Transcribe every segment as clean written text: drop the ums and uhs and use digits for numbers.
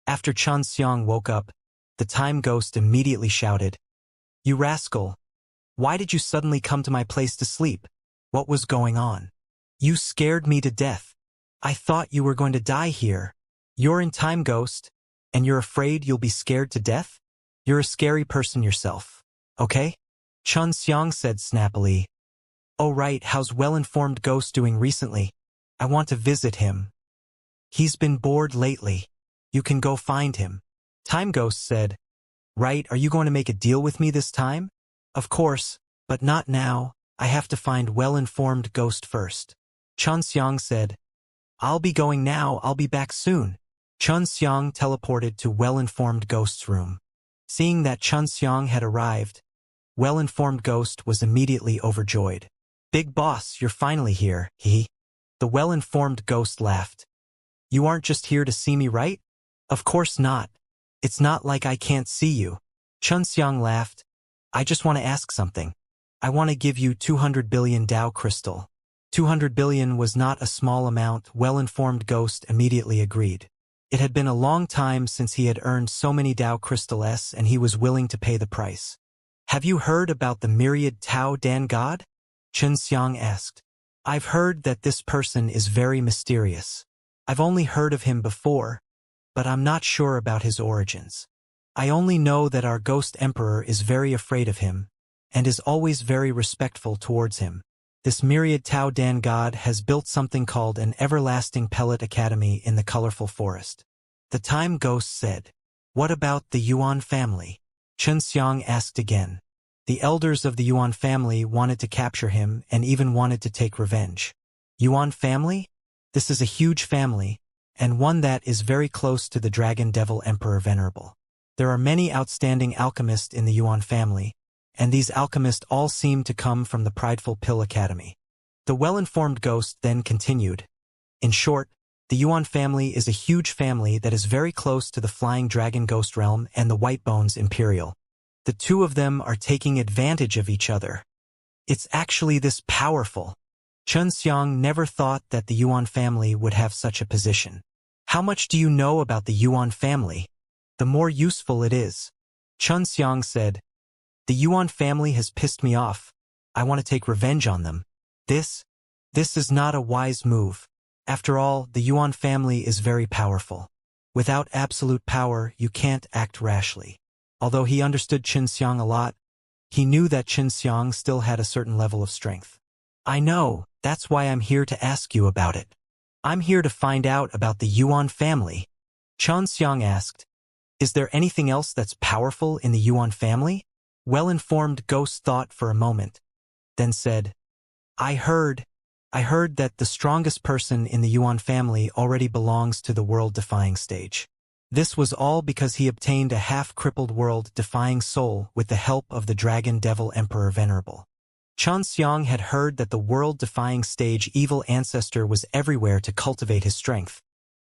After Xianxia woke up, the time ghost immediately shouted, "You rascal! Why did you suddenly come to my place to sleep? What was going on? You scared me to death. I thought you were going to die here. You're in time ghost, and you're afraid you'll be scared to death? You're a scary person yourself, okay?" Xianxia said snappily. "Oh right, how's well-informed ghost doing recently? I want to visit him. He's been bored lately. You can go find him." Time ghost said, "Right, are you going to make a deal with me this time?" "Of course, but not now. I have to find well-informed ghost first." Xianxia said, "I'll be going now, I'll be back soon." Xianxia teleported to well-informed ghost's room. Seeing that Xianxia had arrived, well-informed ghost was immediately overjoyed. "Big boss, you're finally here, hee." The well-informed ghost laughed. "You aren't just here to see me, right?" "Of course not. It's not like I can't see you." Xianxia laughed. "I just want to ask something. I want to give you 200 billion Dao crystal." 200 billion was not a small amount. Well-informed ghost immediately agreed. It had been a long time since he had earned so many Dao crystal S, and he was willing to pay the price. "Have you heard about the myriad Tao Dan God?" Xianxia asked. "I've heard that this person is very mysterious. I've only heard of him before, but I'm not sure about his origins. I only know that our ghost emperor is very afraid of him, and is always very respectful towards him. This myriad Tao Dan God has built something called an everlasting pellet academy in the colorful forest." The time ghost said, "What about the Yuan family?" Xianxia asked again. "The elders of the Yuan family wanted to capture him and even wanted to take revenge." "Yuan family? This is a huge family, and one that is very close to the Dragon Devil Emperor Venerable. There are many outstanding alchemists in the Yuan family, and these alchemists all seem to come from the prideful Pill Academy." The well-informed ghost then continued. "In short, the Yuan family is a huge family that is very close to the Flying Dragon Ghost Realm and the White Bones Imperial. The two of them are taking advantage of each other. It's actually this powerful." Xianxia never thought that the Yuan family would have such a position. "How much do you know about the Yuan family? The more useful it is." Xianxia said, "The Yuan family has pissed me off. I want to take revenge on them. This is not a wise move. After all, the Yuan family is very powerful. Without absolute power, you can't act rashly." Although he understood Xianxia a lot, he knew that Xianxia still had a certain level of strength. "I know, that's why I'm here to ask you about it. I'm here to find out about the Yuan family." Xianxia asked, "Is there anything else that's powerful in the Yuan family?" Well-informed ghost thought for a moment, then said, I heard that the strongest person in the Yuan family already belongs to the world-defying stage. This was all because he obtained a half-crippled world-defying soul with the help of the Dragon Devil Emperor Venerable. Xianxia had heard that the world-defying stage evil ancestor was everywhere to cultivate his strength,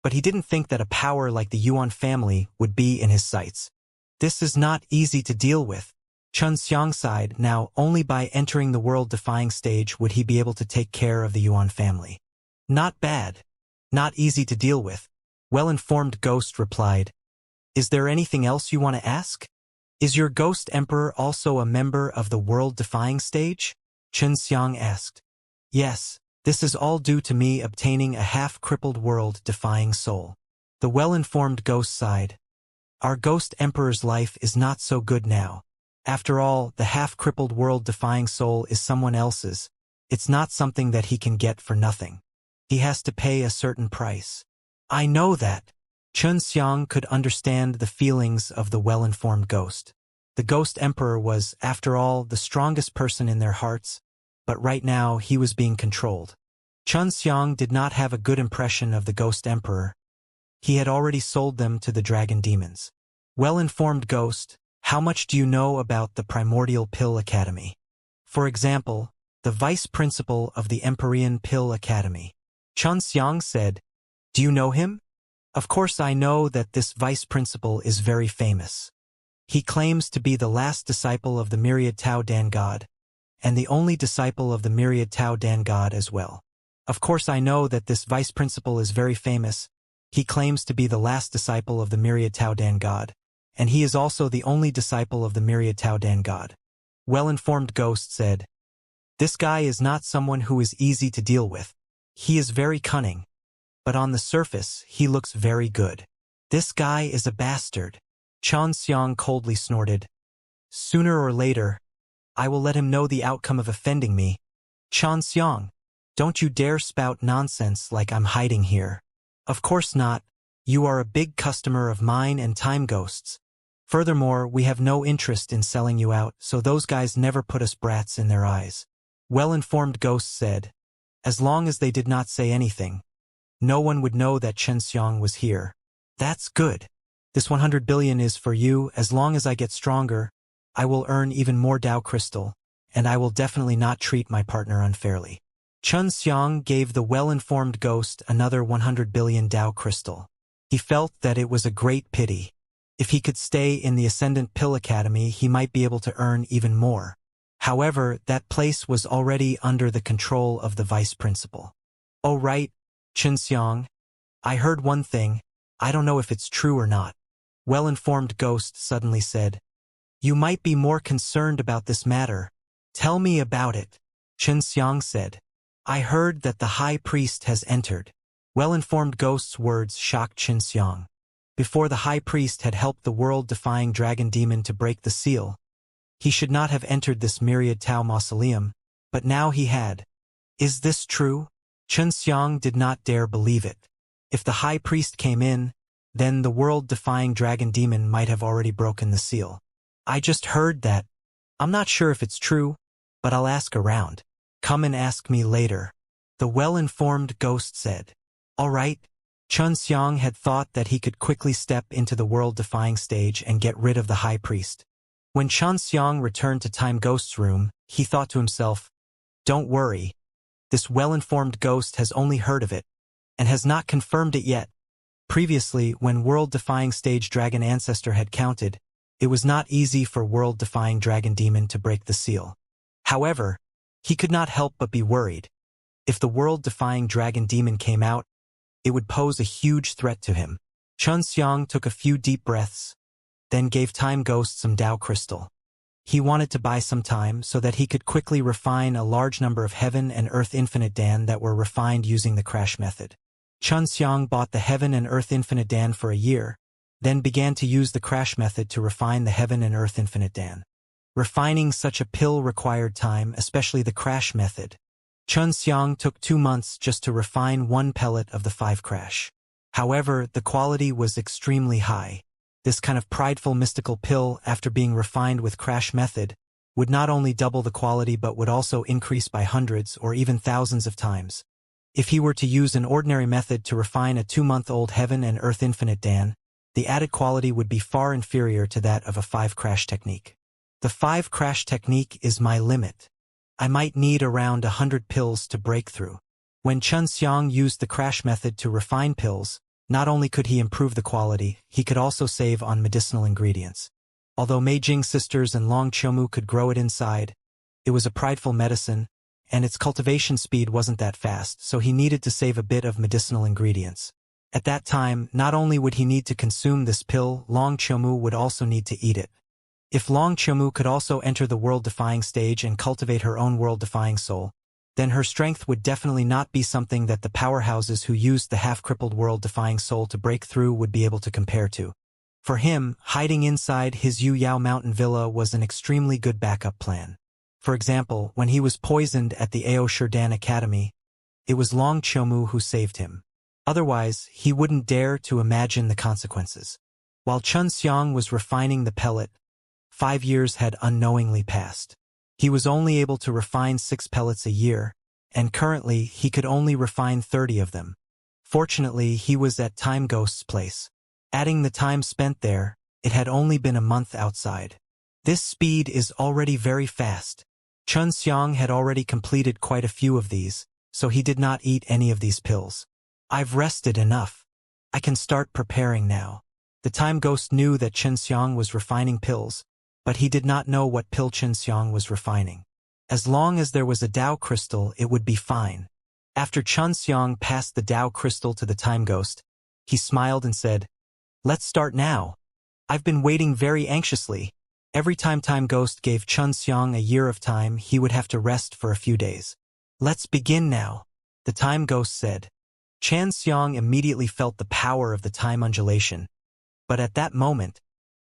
but he didn't think that a power like the Yuan family would be in his sights. This is not easy to deal with. Xianxia sighed. Now, only by entering the world-defying stage would he be able to take care of the Yuan family. Not bad. Not easy to deal with. Well-informed ghost replied, "Is there anything else you want to ask? Is your ghost emperor also a member of the world-defying stage?" Xianxia asked. "Yes, this is all due to me obtaining a half-crippled world-defying soul." The well-informed ghost sighed. "Our ghost emperor's life is not so good now. After all, the half-crippled world-defying soul is someone else's. It's not something that he can get for nothing. He has to pay a certain price." "I know that." Xianxia could understand the feelings of the well-informed ghost. The ghost emperor was, after all, the strongest person in their hearts, but right now he was being controlled. Xianxia did not have a good impression of the ghost emperor. He had already sold them to the dragon demons. Well-informed ghost, how much do you know about the Primordial Pill Academy? For example, the vice principal of the Empyrean Pill Academy. Xianxia said, "Do you know him?" "Of course I know that this vice principal is very famous. He claims to be the last disciple of the Myriad Tao Dan God, and the only disciple of the Myriad Tao Dan God as well. Of course I know that this vice principal is very famous, He claims to be the last disciple of the myriad Tao Dan God, and he is also the only disciple of the myriad Tao Dan God. Well-informed Ghost said, "This guy is not someone who is easy to deal with. He is very cunning, but on the surface, he looks very good. This guy is a bastard." Xianxia coldly snorted. "Sooner or later, I will let him know the outcome of offending me. Xianxia, don't you dare spout nonsense like I'm hiding here. Of course not. You are a big customer of mine and Time Ghost's. Furthermore, we have no interest in selling you out, so those guys never put us brats in their eyes." Well-informed Ghost said, "As long as they did not say anything, no one would know that Xianxia was here. That's good. This 100 billion is for you. As long as I get stronger, I will earn even more Dao Crystal, and I will definitely not treat my partner unfairly." Xianxia gave the well-informed Ghost another 100 billion Dao Crystal. He felt that it was a great pity. If he could stay in the Ascendant Pill Academy, he might be able to earn even more. However, that place was already under the control of the vice principal. "Oh right, Xianxia, I heard one thing. I don't know if it's true or not." Well-informed Ghost suddenly said, "You might be more concerned about this matter. Tell me about it." Xianxia said, "I heard that the High Priest has entered." Well-informed Ghost's words shocked Xianxia. Before the High Priest had helped the world-defying dragon demon to break the seal, he should not have entered this myriad Tao mausoleum, but now he had. Is this true? Xianxia did not dare believe it. If the High Priest came in, then the world-defying dragon demon might have already broken the seal. "I just heard that. I'm not sure if it's true, but I'll ask around. Come and ask me later," the well-informed Ghost said. All right. Xianxia had thought that he could quickly step into the world-defying stage and get rid of the High Priest. When Xianxia returned to Time Ghost's room, he thought to himself, "Don't worry. This well-informed Ghost has only heard of it, and has not confirmed it yet." Previously, when world-defying stage Dragon Ancestor had counted, it was not easy for world-defying Dragon Demon to break the seal. However, he could not help but be worried. If the world-defying Dragon Demon came out, it would pose a huge threat to him. Xianxia took a few deep breaths, then gave Time Ghost some Dao Crystal. He wanted to buy some time so that he could quickly refine a large number of Heaven and Earth Infinite Dan that were refined using the crash method. Xianxia bought the Heaven and Earth Infinite Dan for a year, then began to use the crash method to refine the Heaven and Earth Infinite Dan. Refining such a pill required time, especially the crash method. Xianxia took 2 months just to refine one pellet of the 5 crash. However, the quality was extremely high. This kind of prideful mystical pill, after being refined with crash method, would not only double the quality but would also increase by hundreds or even thousands of times. If he were to use an ordinary method to refine a 2-month-old Heaven and Earth Infinite Dan, the added quality would be far inferior to that of a 5 crash technique. The 5 crash technique is my limit. I might need around 100 pills to break through. When Xianxia used the crash method to refine pills, not only could he improve the quality, he could also save on medicinal ingredients. Although Meijing sisters and Long Qiumu could grow it inside, it was a prideful medicine, and its cultivation speed wasn't that fast, so he needed to save a bit of medicinal ingredients. At that time, not only would he need to consume this pill, Long Qiumu would also need to eat it. If Long Qiumu could also enter the world-defying stage and cultivate her own world-defying soul, then her strength would definitely not be something that the powerhouses who used the half-crippled world-defying soul to break through would be able to compare to. For him, hiding inside his Yu Yao mountain villa was an extremely good backup plan. For example, when he was poisoned at the Ao Shurdan Academy, it was Long Qiumu who saved him. Otherwise, he wouldn't dare to imagine the consequences. While Xianxia was refining the pellet, 5 years had unknowingly passed. He was only able to refine 6 pellets a year, and currently he could only refine 30 of them. Fortunately, he was at Time Ghost's place. Adding the time spent there, it had only been a month outside. This speed is already very fast. Xianxia had already completed quite a few of these, so he did not eat any of these pills. I've rested enough. I can start preparing now. The Time Ghost knew that Xianxia was refining pills, but he did not know what pill Xianxia was refining. As long as there was a Dao crystal, it would be fine. After Xianxia passed the Dao crystal to the Time Ghost, He smiled and said, "Let's start now. I've been waiting very anxiously." Every time Time Ghost gave Xianxia a year of time, he would have to rest for a few days. "Let's begin now," the Time Ghost said. Xianxia immediately felt the power of the time undulation. But at that moment,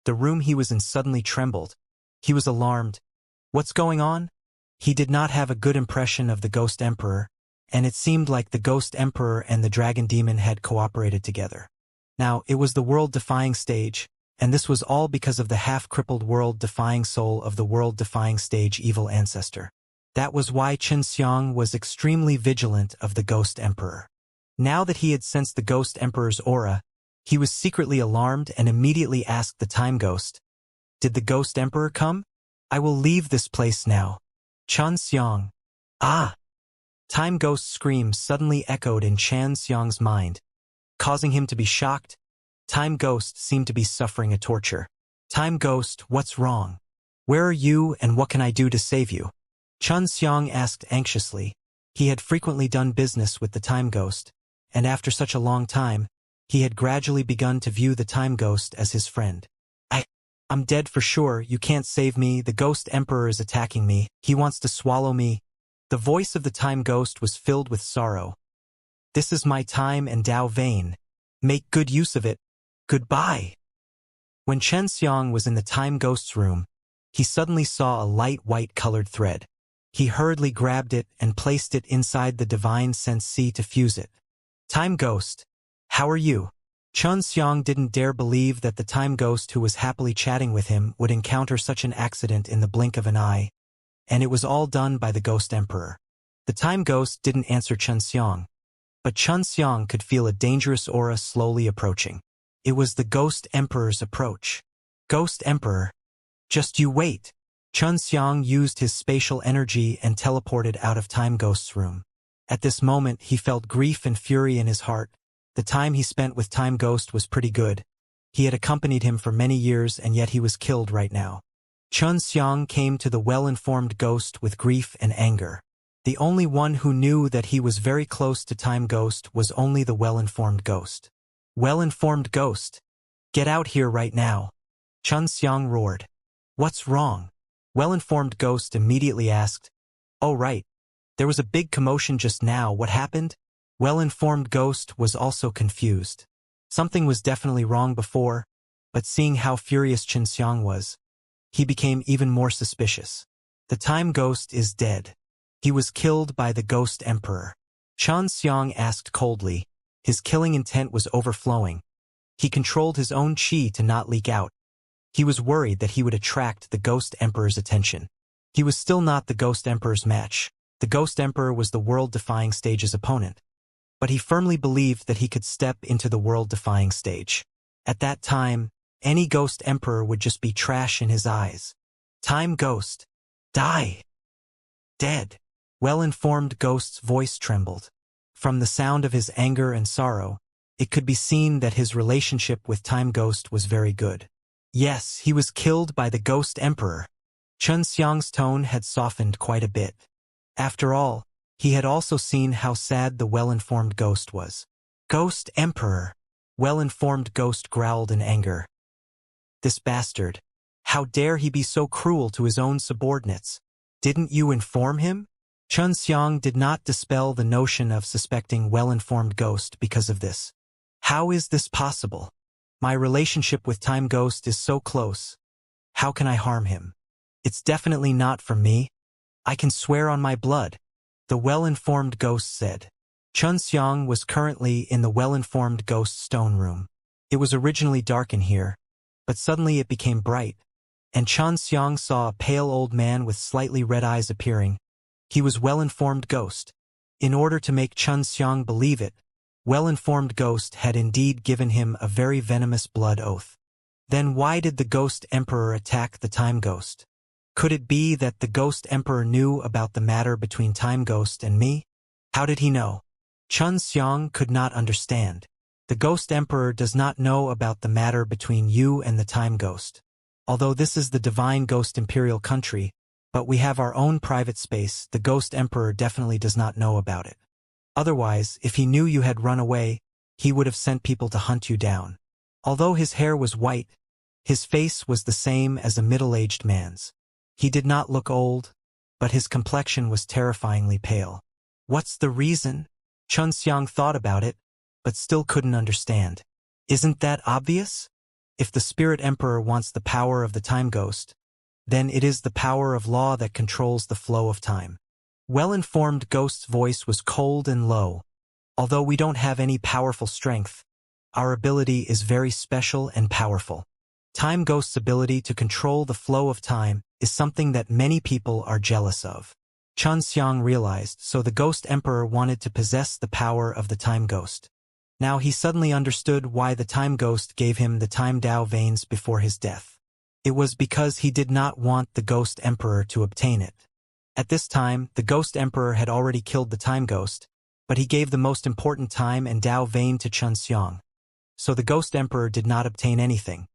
the room he was in suddenly trembled. He was alarmed. What's going on? He did not have a good impression of the Ghost Emperor, and it seemed like the Ghost Emperor and the Dragon Demon had cooperated together. Now, it was the world-defying stage, and this was all because of the half-crippled world-defying soul of the world-defying stage evil ancestor. That was why Xianxia was extremely vigilant of the Ghost Emperor. Now that he had sensed the Ghost Emperor's aura, he was secretly alarmed and immediately asked the Time Ghost, "Did the Ghost Emperor come? I will leave this place now." Xianxia. Ah! Time Ghost's scream suddenly echoed in Xianxia's mind, causing him to be shocked. Time Ghost seemed to be suffering a torture. "Time Ghost, what's wrong? Where are you and what can I do to save you?" Xianxia asked anxiously. He had frequently done business with the Time Ghost, and after such a long time, he had gradually begun to view the Time Ghost as his friend. I'm dead for sure, you can't save me, the Ghost Emperor is attacking me, he wants to swallow me." The voice of the Time Ghost was filled with sorrow. "This is my time and Dao Vane. Make good use of it. Goodbye." When Xianxia was in the Time Ghost's room, he suddenly saw a light white-colored thread. He hurriedly grabbed it and placed it inside the Divine Sense Sea to fuse it. "Time Ghost, how are you?" Xianxia didn't dare believe that the Time Ghost who was happily chatting with him would encounter such an accident in the blink of an eye, and it was all done by the Ghost Emperor. The Time Ghost didn't answer Xianxia, but Xianxia could feel a dangerous aura slowly approaching. It was the Ghost Emperor's approach. "Ghost Emperor, just you wait." Xianxia used his spatial energy and teleported out of Time Ghost's room. At this moment he felt grief and fury in his heart. The time he spent with Time Ghost was pretty good. He had accompanied him for many years and yet he was killed right now. Xianxia came to the well-informed Ghost with grief and anger. The only one who knew that he was very close to Time Ghost was only the well-informed Ghost. "Well-informed Ghost, get out here right now," Xianxia roared. "What's wrong?" Well-informed Ghost immediately asked. "Oh right. There was a big commotion just now, what happened?" Well-informed Ghost was also confused. Something was definitely wrong before, but seeing how furious Xianxia was, he became even more suspicious. "The Time Ghost is dead. He was killed by the Ghost Emperor." Xianxia asked coldly. His killing intent was overflowing. He controlled his own chi to not leak out. He was worried that he would attract the Ghost Emperor's attention. He was still not the Ghost Emperor's match. The Ghost Emperor was the world-defying stage's opponent. But he firmly believed that he could step into the world-defying stage. At that time, any Ghost Emperor would just be trash in his eyes. "Time Ghost, die." "Dead." Well-informed Ghost's voice trembled. From the sound of his anger and sorrow, it could be seen that his relationship with Time Ghost was very good. "Yes, he was killed by the Ghost Emperor." Xianxia's tone had softened quite a bit. After all, he had also seen how sad the well-informed Ghost was. "Ghost Emperor." Well-informed Ghost growled in anger. "This bastard. How dare he be so cruel to his own subordinates? Didn't you inform him?" Xianxia did not dispel the notion of suspecting well-informed Ghost because of this. "How is this possible? My relationship with Time Ghost is so close. How can I harm him? It's definitely not from me. I can swear on my blood," the well-informed Ghost said. Xianxia was currently in the well-informed Ghost stone room. It was originally dark in here, but suddenly it became bright, and Xianxia saw a pale old man with slightly red eyes appearing. He was well-informed Ghost. In order to make Xianxia believe it, well-informed Ghost had indeed given him a very venomous blood oath. Then why did the Ghost Emperor attack the Time Ghost? Could it be that the Ghost Emperor knew about the matter between Time Ghost and me? How did he know? Xianxia could not understand. The Ghost Emperor does not know about the matter between you and the Time Ghost. Although this is the Divine Ghost Imperial country, but we have our own private space, the Ghost Emperor definitely does not know about it. Otherwise, if he knew you had run away, he would have sent people to hunt you down. Although his hair was white, his face was the same as a middle-aged man's. He did not look old, but his complexion was terrifyingly pale. What's the reason? Xianxia thought about it, but still couldn't understand. Isn't that obvious? If the Spirit Emperor wants the power of the Time Ghost, then it is the power of law that controls the flow of time. Well-informed Ghost's voice was cold and low. Although we don't have any powerful strength, our ability is very special and powerful. Time Ghost's ability to control the flow of time is something that many people are jealous of. Xianxia realized, so the Ghost Emperor wanted to possess the power of the Time Ghost. Now he suddenly understood why the Time Ghost gave him the Time Dao veins before his death. It was because he did not want the Ghost Emperor to obtain it. At this time, the Ghost Emperor had already killed the Time Ghost, but he gave the most important time and Dao vein to Xianxia. So the Ghost Emperor did not obtain anything.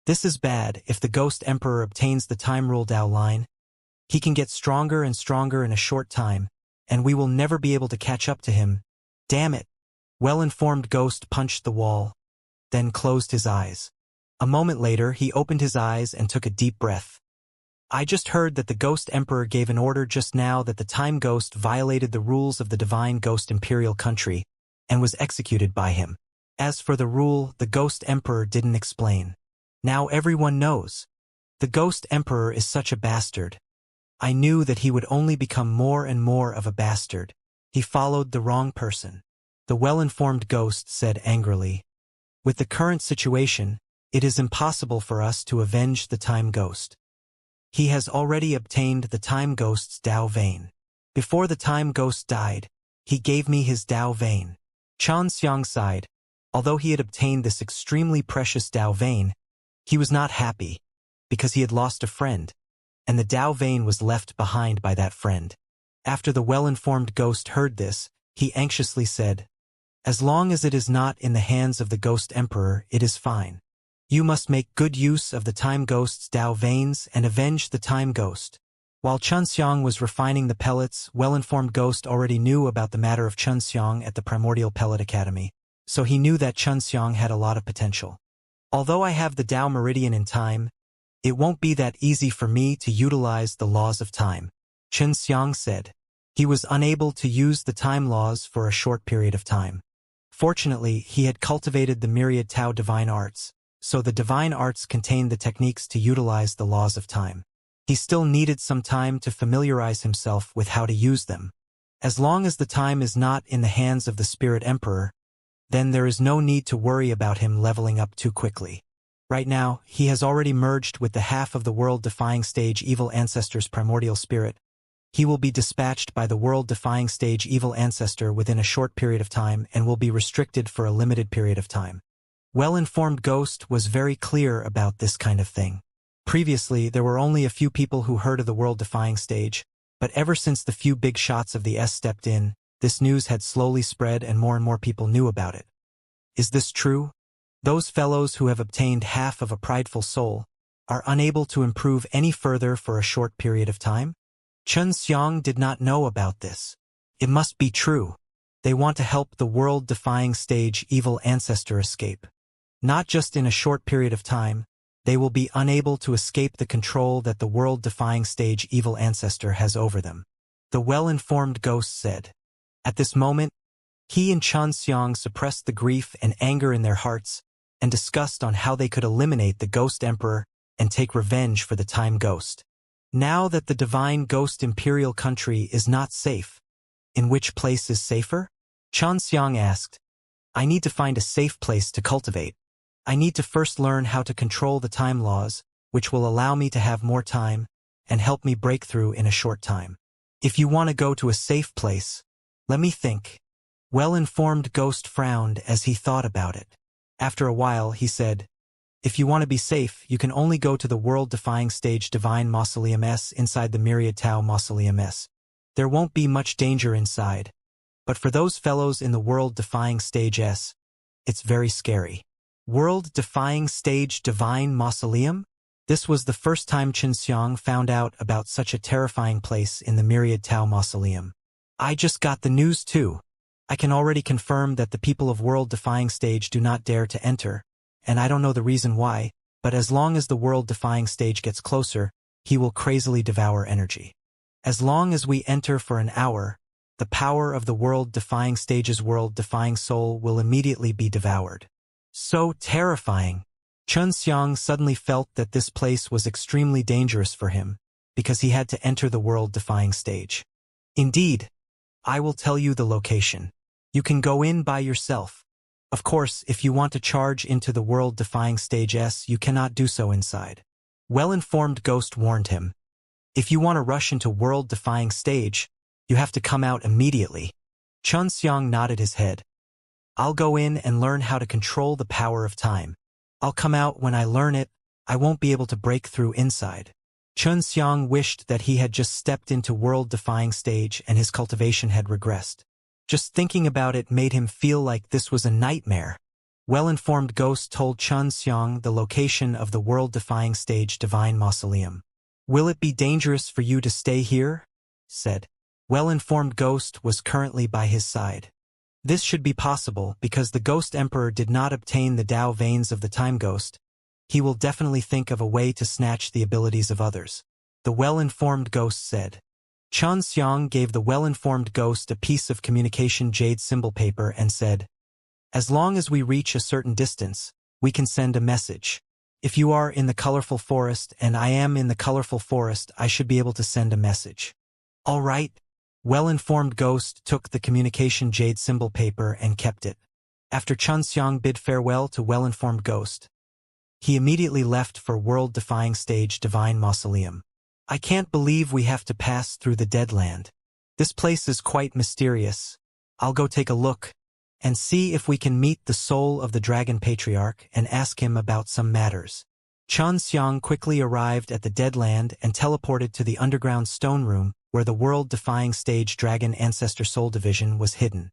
This is bad. If the Ghost Emperor obtains the Time Rule Dao line, he can get stronger and stronger in a short time, and we will never be able to catch up to him. Damn it. Well-informed Ghost punched the wall, then closed his eyes. A moment later, he opened his eyes and took a deep breath. I just heard that the Ghost Emperor gave an order just now that the Time Ghost violated the rules of the Divine Ghost Imperial Country and was executed by him. As for the rule, the Ghost Emperor didn't explain. Now everyone knows. The Ghost Emperor is such a bastard. I knew that he would only become more and more of a bastard. He followed the wrong person. The well-informed Ghost said angrily. With the current situation, it is impossible for us to avenge the Time Ghost. He has already obtained the Time Ghost's Dao vein. Before the Time Ghost died, he gave me his Dao vein. Xianxia sighed. Although he had obtained this extremely precious Dao vein, he was not happy, because he had lost a friend, and the Dao vein was left behind by that friend. After the well-informed Ghost heard this, he anxiously said, as long as it is not in the hands of the Ghost Emperor, it is fine. You must make good use of the Time Ghost's Dao veins and avenge the Time Ghost. While Xianxia was refining the pellets, well-informed Ghost already knew about the matter of Xianxia at the Primordial Pellet Academy, so he knew that Xianxia had a lot of potential. Although I have the Dao Meridian in time, it won't be that easy for me to utilize the laws of time, Xianxia said. He was unable to use the time laws for a short period of time. Fortunately, he had cultivated the myriad Tao divine arts, so the divine arts contained the techniques to utilize the laws of time. He still needed some time to familiarize himself with how to use them. As long as the time is not in the hands of the Spirit Emperor, then there is no need to worry about him leveling up too quickly. Right now, he has already merged with the half of the world-defying stage evil ancestor's primordial spirit. He will be dispatched by the world-defying stage evil ancestor within a short period of time and will be restricted for a limited period of time. Well-informed Ghost was very clear about this kind of thing. Previously, there were only a few people who heard of the world-defying stage, but ever since the few big shots of the S stepped in, this news had slowly spread and more people knew about it. Is this true? Those fellows who have obtained half of a prideful soul are unable to improve any further for a short period of time? Xianxia did not know about this. It must be true. They want to help the world-defying stage evil ancestor escape. Not just in a short period of time, they will be unable to escape the control that the world-defying stage evil ancestor has over them. The well-informed Ghost said. At this moment, he and Xianxia suppressed the grief and anger in their hearts and discussed on how they could eliminate the Ghost Emperor and take revenge for the Time Ghost. Now that the Divine Ghost Imperial Country is not safe, in which place is safer? Xianxia asked. I need to find a safe place to cultivate. I need to first learn how to control the time laws, which will allow me to have more time and help me break through in a short time. If you want to go to a safe place, let me think. Well-informed Ghost frowned as he thought about it. After a while, he said, if you want to be safe, you can only go to the world-defying stage Divine Mausoleum S inside the Myriad Tau Mausoleum S. There won't be much danger inside. But for those fellows in the world-defying stage S, it's very scary. World-defying stage Divine Mausoleum? This was the first time Xianxia found out about such a terrifying place in the Myriad Tau Mausoleum. I just got the news too. I can already confirm that the people of world-defying stage do not dare to enter, and I don't know the reason why, but as long as the world-defying stage gets closer, he will crazily devour energy. As long as we enter for an hour, the power of the world-defying stage's world-defying soul will immediately be devoured. So terrifying! Xianxia suddenly felt that this place was extremely dangerous for him, because he had to enter the world-defying stage. Indeed, I will tell you the location. You can go in by yourself. Of course, if you want to charge into the world-defying stage S, you cannot do so inside. Well-informed Ghost warned him. If you want to rush into world-defying stage, you have to come out immediately. Xianxia nodded his head. I'll go in and learn how to control the power of time. I'll come out when I learn it. I won't be able to break through inside. Xianxia wished that he had just stepped into world-defying stage and his cultivation had regressed. Just thinking about it made him feel like this was a nightmare. Well-informed Ghost told Xianxia the location of the world-defying stage Divine Mausoleum. Will it be dangerous for you to stay here? Said. Well-informed Ghost was currently by his side. This should be possible because the Ghost Emperor did not obtain the Tao veins of the Time Ghost. He will definitely think of a way to snatch the abilities of others. The well-informed Ghost said. Xianxia gave the well-informed Ghost a piece of communication jade symbol paper and said, as long as we reach a certain distance, we can send a message. If you are in the colorful forest and I am in the colorful forest, I should be able to send a message. All right. Well-informed Ghost took the communication jade symbol paper and kept it. After Xianxia bid farewell to well-informed Ghost, he immediately left for world-defying stage Divine Mausoleum. I can't believe we have to pass through the Deadland. This place is quite mysterious. I'll go take a look and see if we can meet the soul of the Dragon Patriarch and ask him about some matters. Xianxia quickly arrived at the Deadland and teleported to the underground stone room where the world-defying stage Dragon Ancestor Soul Division was hidden.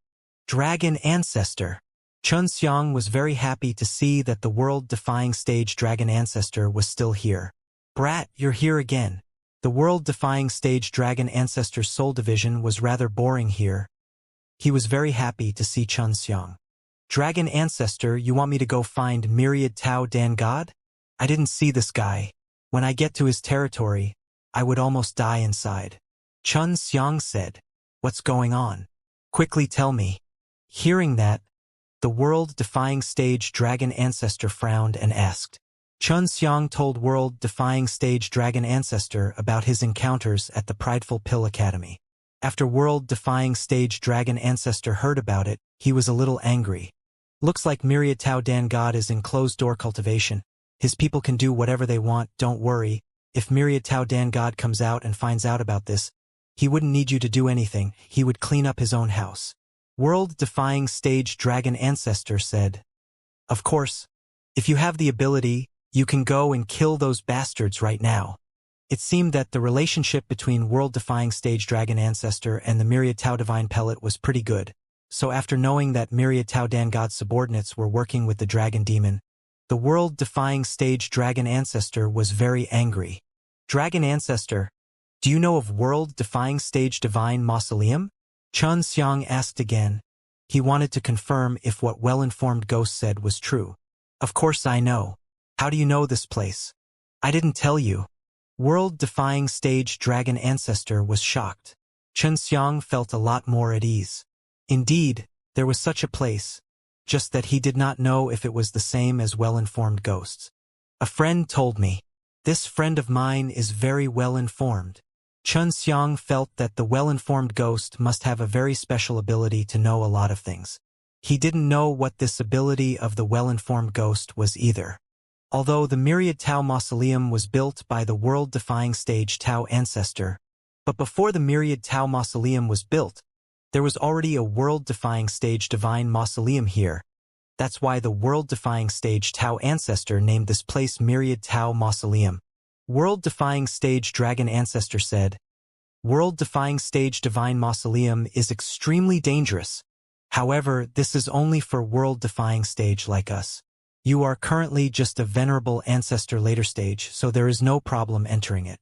Dragon Ancestor! Xianxia was very happy to see that the world-defying stage Dragon Ancestor was still here. Brat, you're here again. The world-defying stage Dragon Ancestor Soul Division was rather boring here. He was very happy to see Xianxia. Dragon Ancestor, you want me to go find Myriad Tao Dan God? I didn't see this guy. When I get to his territory, I would almost die inside. Xianxia said. What's going on? Quickly tell me. Hearing that, the world-defying stage Dragon Ancestor frowned and asked. Xianxia told world-defying stage Dragon Ancestor about his encounters at the Prideful Pill Academy. After world-defying stage Dragon Ancestor heard about it, he was a little angry. Looks like Myriad Tao Dan God is in closed-door cultivation. His people can do whatever they want, don't worry. If Myriad Tao Dan God comes out and finds out about this, he wouldn't need you to do anything, he would clean up his own house. World-defying stage Dragon Ancestor said. Of course, if you have the ability, you can go and kill those bastards right now. It seemed that the relationship between world-defying stage Dragon Ancestor and the Myriad Tao Divine Pellet was pretty good, so after knowing that Myriad Tao Dan God's subordinates were working with the Dragon Demon, the world-defying stage Dragon Ancestor was very angry. Dragon Ancestor, do you know of world-defying stage Divine Mausoleum? Xianxia asked again. He wanted to confirm if what well-informed Ghost said was true. Of course I know. How do you know this place? I didn't tell you. World-defying stage Dragon Ancestor was shocked. Xianxia felt a lot more at ease. Indeed, there was such a place, just that he did not know if it was the same as well-informed Ghosts. A friend told me. This friend of mine is very well-informed. Xianxia felt that the well-informed Ghost must have a very special ability to know a lot of things. He didn't know what this ability of the well-informed Ghost was either. Although the Myriad Tao Mausoleum was built by the world-defying stage Tao Ancestor, but before the Myriad Tao Mausoleum was built, there was already a world-defying stage Divine Mausoleum here. That's why the world-defying stage Tao Ancestor named this place Myriad Tao Mausoleum. World-defying stage Dragon Ancestor said, World-defying stage Divine Mausoleum is extremely dangerous. However, this is only for world-defying stage like us. You are currently just a venerable ancestor later stage, so there is no problem entering it.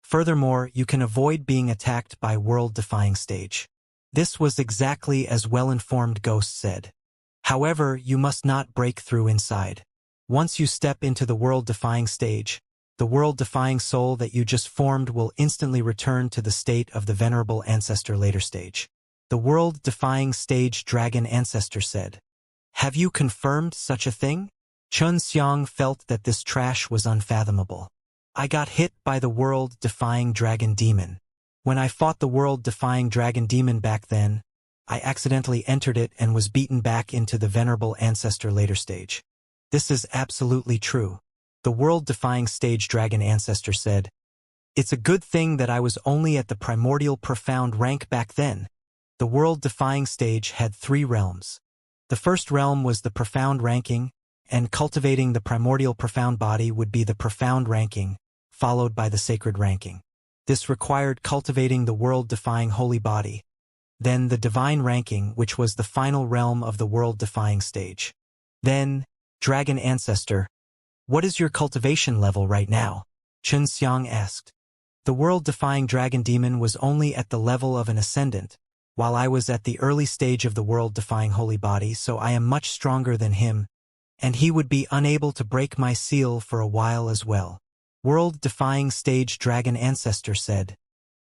Furthermore, you can avoid being attacked by world-defying stage. This was exactly as well-informed Ghost said. However, you must not break through inside. Once you step into the world-defying stage, the world-defying soul that you just formed will instantly return to the state of the venerable ancestor later stage. The world-defying stage dragon ancestor said. Have you confirmed such a thing? Xianxia felt that this trash was unfathomable. I got hit by the world-defying dragon demon. When I fought the world-defying dragon demon back then, I accidentally entered it and was beaten back into the venerable ancestor later stage. This is absolutely true. The world-defying stage dragon ancestor said. It's a good thing that I was only at the primordial profound rank back then. The world-defying stage had 3 realms. The first realm was the profound ranking, and cultivating the primordial profound body would be the profound ranking, followed by the sacred ranking. This required cultivating the world-defying holy body. Then the divine ranking, which was the final realm of the world-defying stage. Then, dragon ancestor, what is your cultivation level right now? Xianxia asked. The world-defying dragon demon was only at the level of an ascendant, while I was at the early stage of the world-defying holy body, so I am much stronger than him, and he would be unable to break my seal for a while as well. World-defying stage dragon ancestor said.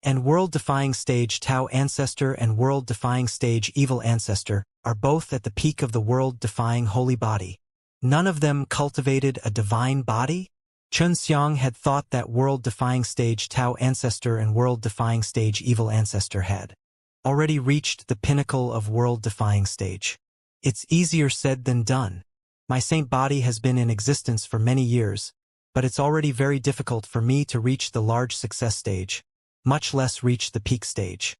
And world-defying stage Tao ancestor and world-defying stage evil ancestor are both at the peak of the world-defying holy body. None of them cultivated a divine body? Xianxia had thought that world-defying stage Tao ancestor and world-defying stage evil ancestor had already reached the pinnacle of world-defying stage. It's easier said than done. My saint body has been in existence for many years, but it's already very difficult for me to reach the large success stage, much less reach the peak stage.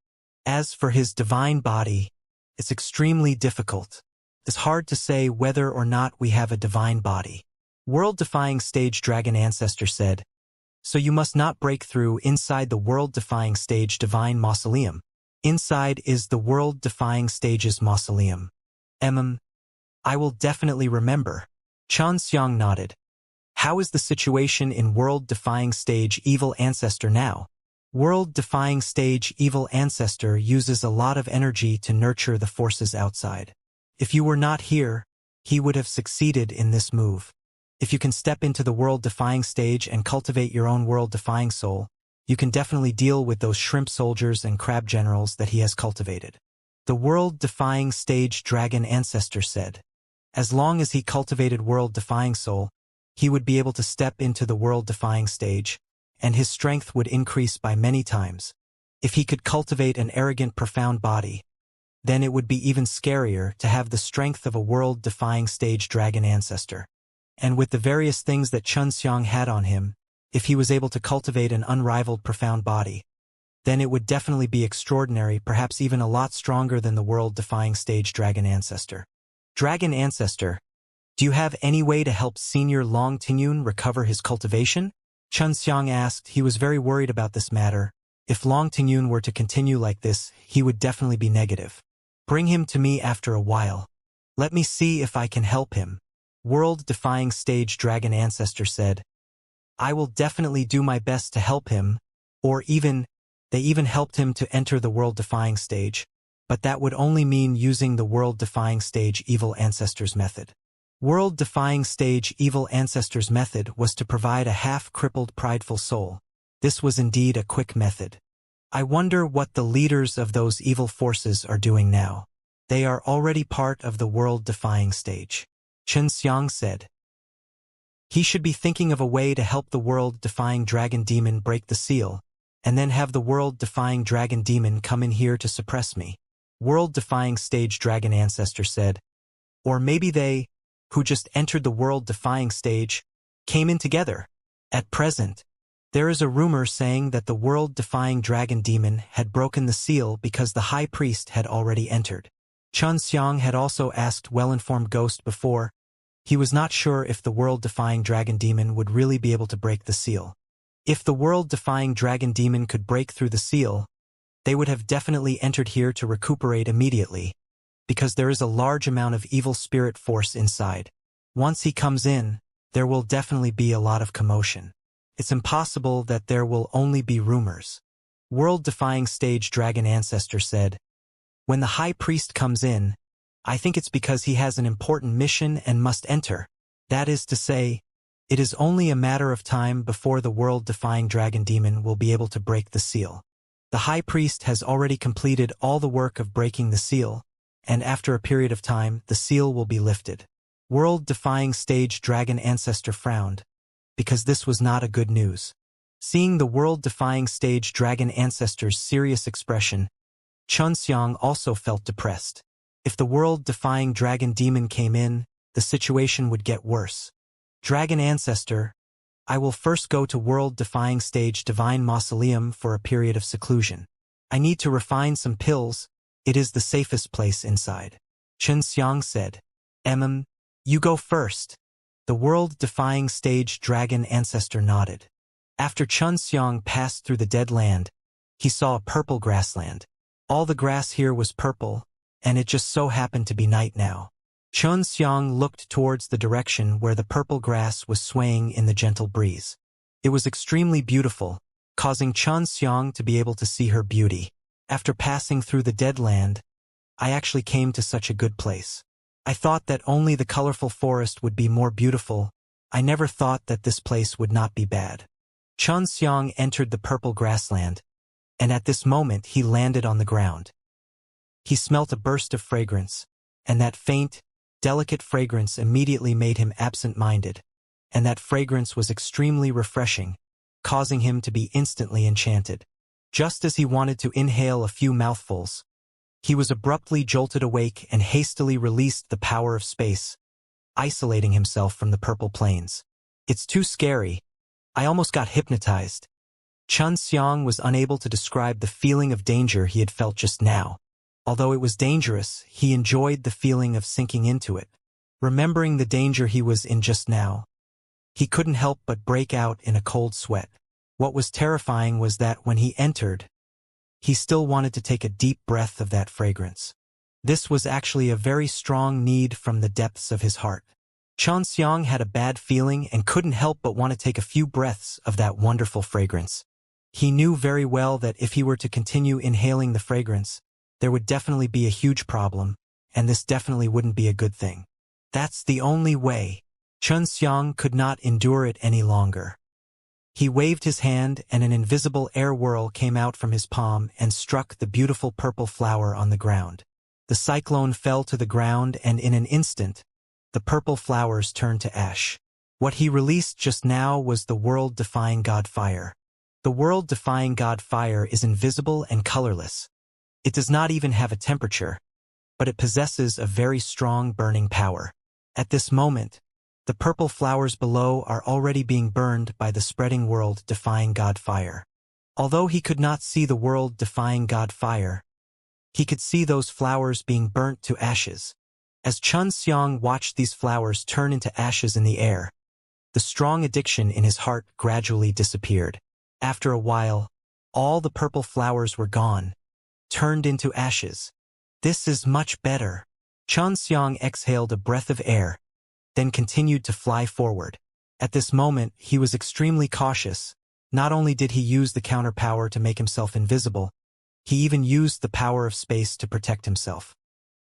As for his divine body, it's extremely difficult. It's hard to say whether or not we have a divine body. World-defying stage dragon ancestor said. So you must not break through inside the world-defying stage divine mausoleum. Inside is the world-defying stage's mausoleum. I will definitely remember. Xianxia nodded. How is the situation in world-defying stage evil ancestor now? World-defying stage evil ancestor uses a lot of energy to nurture the forces outside. If you were not here, he would have succeeded in this move. If you can step into the world-defying stage and cultivate your own world-defying soul, you can definitely deal with those shrimp soldiers and crab generals that he has cultivated. The world-defying stage dragon ancestor said. As long as he cultivated world-defying soul, he would be able to step into the world-defying stage, and his strength would increase by many times. If he could cultivate an arrogant profound body, then it would be even scarier to have the strength of a world-defying stage dragon ancestor. And with the various things that Xianxia had on him, if he was able to cultivate an unrivaled profound body, then it would definitely be extraordinary, perhaps even a lot stronger than the world-defying stage dragon ancestor. Dragon ancestor, do you have any way to help Senior Long Tinyun recover his cultivation? Xianxia asked. He was very worried about this matter. If Long Tinyun were to continue like this, he would definitely be negative. Bring him to me after a while. Let me see if I can help him. World-defying stage dragon ancestor said. I will definitely do my best to help him, they even helped him to enter the world-defying stage, but that would only mean using the world-defying stage evil ancestors method. World-defying stage evil ancestors method was to provide a half-crippled prideful soul. This was indeed a quick method. I wonder what the leaders of those evil forces are doing now. They are already part of the world-defying stage. Xianxia said. He should be thinking of a way to help the world-defying dragon demon break the seal, and then have the world-defying dragon demon come in here to suppress me. World-defying stage dragon ancestor said. Or maybe they, who just entered the world-defying stage, came in together. At present, there is a rumor saying that the world-defying dragon demon had broken the seal because the high priest had already entered. Xianxia had also asked well-informed Ghost before. He was not sure if the world-defying dragon demon would really be able to break the seal. If the world-defying dragon demon could break through the seal, they would have definitely entered here to recuperate immediately, because there is a large amount of evil spirit force inside. Once he comes in, there will definitely be a lot of commotion. It's impossible that there will only be rumors. World-defying stage dragon ancestor said. When the high priest comes in, I think it's because he has an important mission and must enter. That is to say, it is only a matter of time before the world-defying dragon demon will be able to break the seal. The high priest has already completed all the work of breaking the seal, and after a period of time, the seal will be lifted. World-defying stage dragon ancestor frowned, because this was not a good news. Seeing the world-defying stage dragon ancestor's serious expression, Xianxia also felt depressed. If the world-defying dragon demon came in, the situation would get worse. Dragon ancestor, I will first go to world-defying stage divine mausoleum for a period of seclusion. I need to refine some pills. It is the safest place inside. Xianxia said. You go first. The world-defying stage dragon ancestor nodded. After Xianxia passed through the dead land, he saw a purple grassland. All the grass here was purple, and it just so happened to be night now. Xianxia looked towards the direction where the purple grass was swaying in the gentle breeze. It was extremely beautiful, causing Xianxia to be able to see her beauty. After passing through the dead land, I actually came to such a good place. I thought that only the colorful forest would be more beautiful. I never thought that this place would not be bad. Xianxia entered the purple grassland, and at this moment he landed on the ground. He smelt a burst of fragrance, and that faint, delicate fragrance immediately made him absent-minded, and that fragrance was extremely refreshing, causing him to be instantly enchanted. Just as he wanted to inhale a few mouthfuls, he was abruptly jolted awake and hastily released the power of space, isolating himself from the purple plains. It's too scary. I almost got hypnotized. Xianxia was unable to describe the feeling of danger he had felt just now. Although it was dangerous, he enjoyed the feeling of sinking into it. Remembering the danger he was in just now, he couldn't help but break out in a cold sweat. What was terrifying was that when he entered, he still wanted to take a deep breath of that fragrance. This was actually a very strong need from the depths of his heart. Xianxia had a bad feeling and couldn't help but want to take a few breaths of that wonderful fragrance. He knew very well that if he were to continue inhaling the fragrance, there would definitely be a huge problem, and this definitely wouldn't be a good thing. That's the only way. Xianxia could not endure it any longer. He waved his hand and an invisible air whirl came out from his palm and struck the beautiful purple flower on the ground. The cyclone fell to the ground and in an instant, the purple flowers turned to ash. What he released just now was the world-defying god fire. The world-defying god fire is invisible and colorless. It does not even have a temperature, but it possesses a very strong burning power. At this moment, the purple flowers below are already being burned by the spreading world-defying god fire. Although he could not see the world-defying god fire, he could see those flowers being burnt to ashes. As Xianxia watched these flowers turn into ashes in the air, the strong addiction in his heart gradually disappeared. After a while, all the purple flowers were gone, turned into ashes. This is much better. Xianxia exhaled a breath of air, then continued to fly forward. At this moment, he was extremely cautious. Not only did he use the counterpower to make himself invisible, he even used the power of space to protect himself.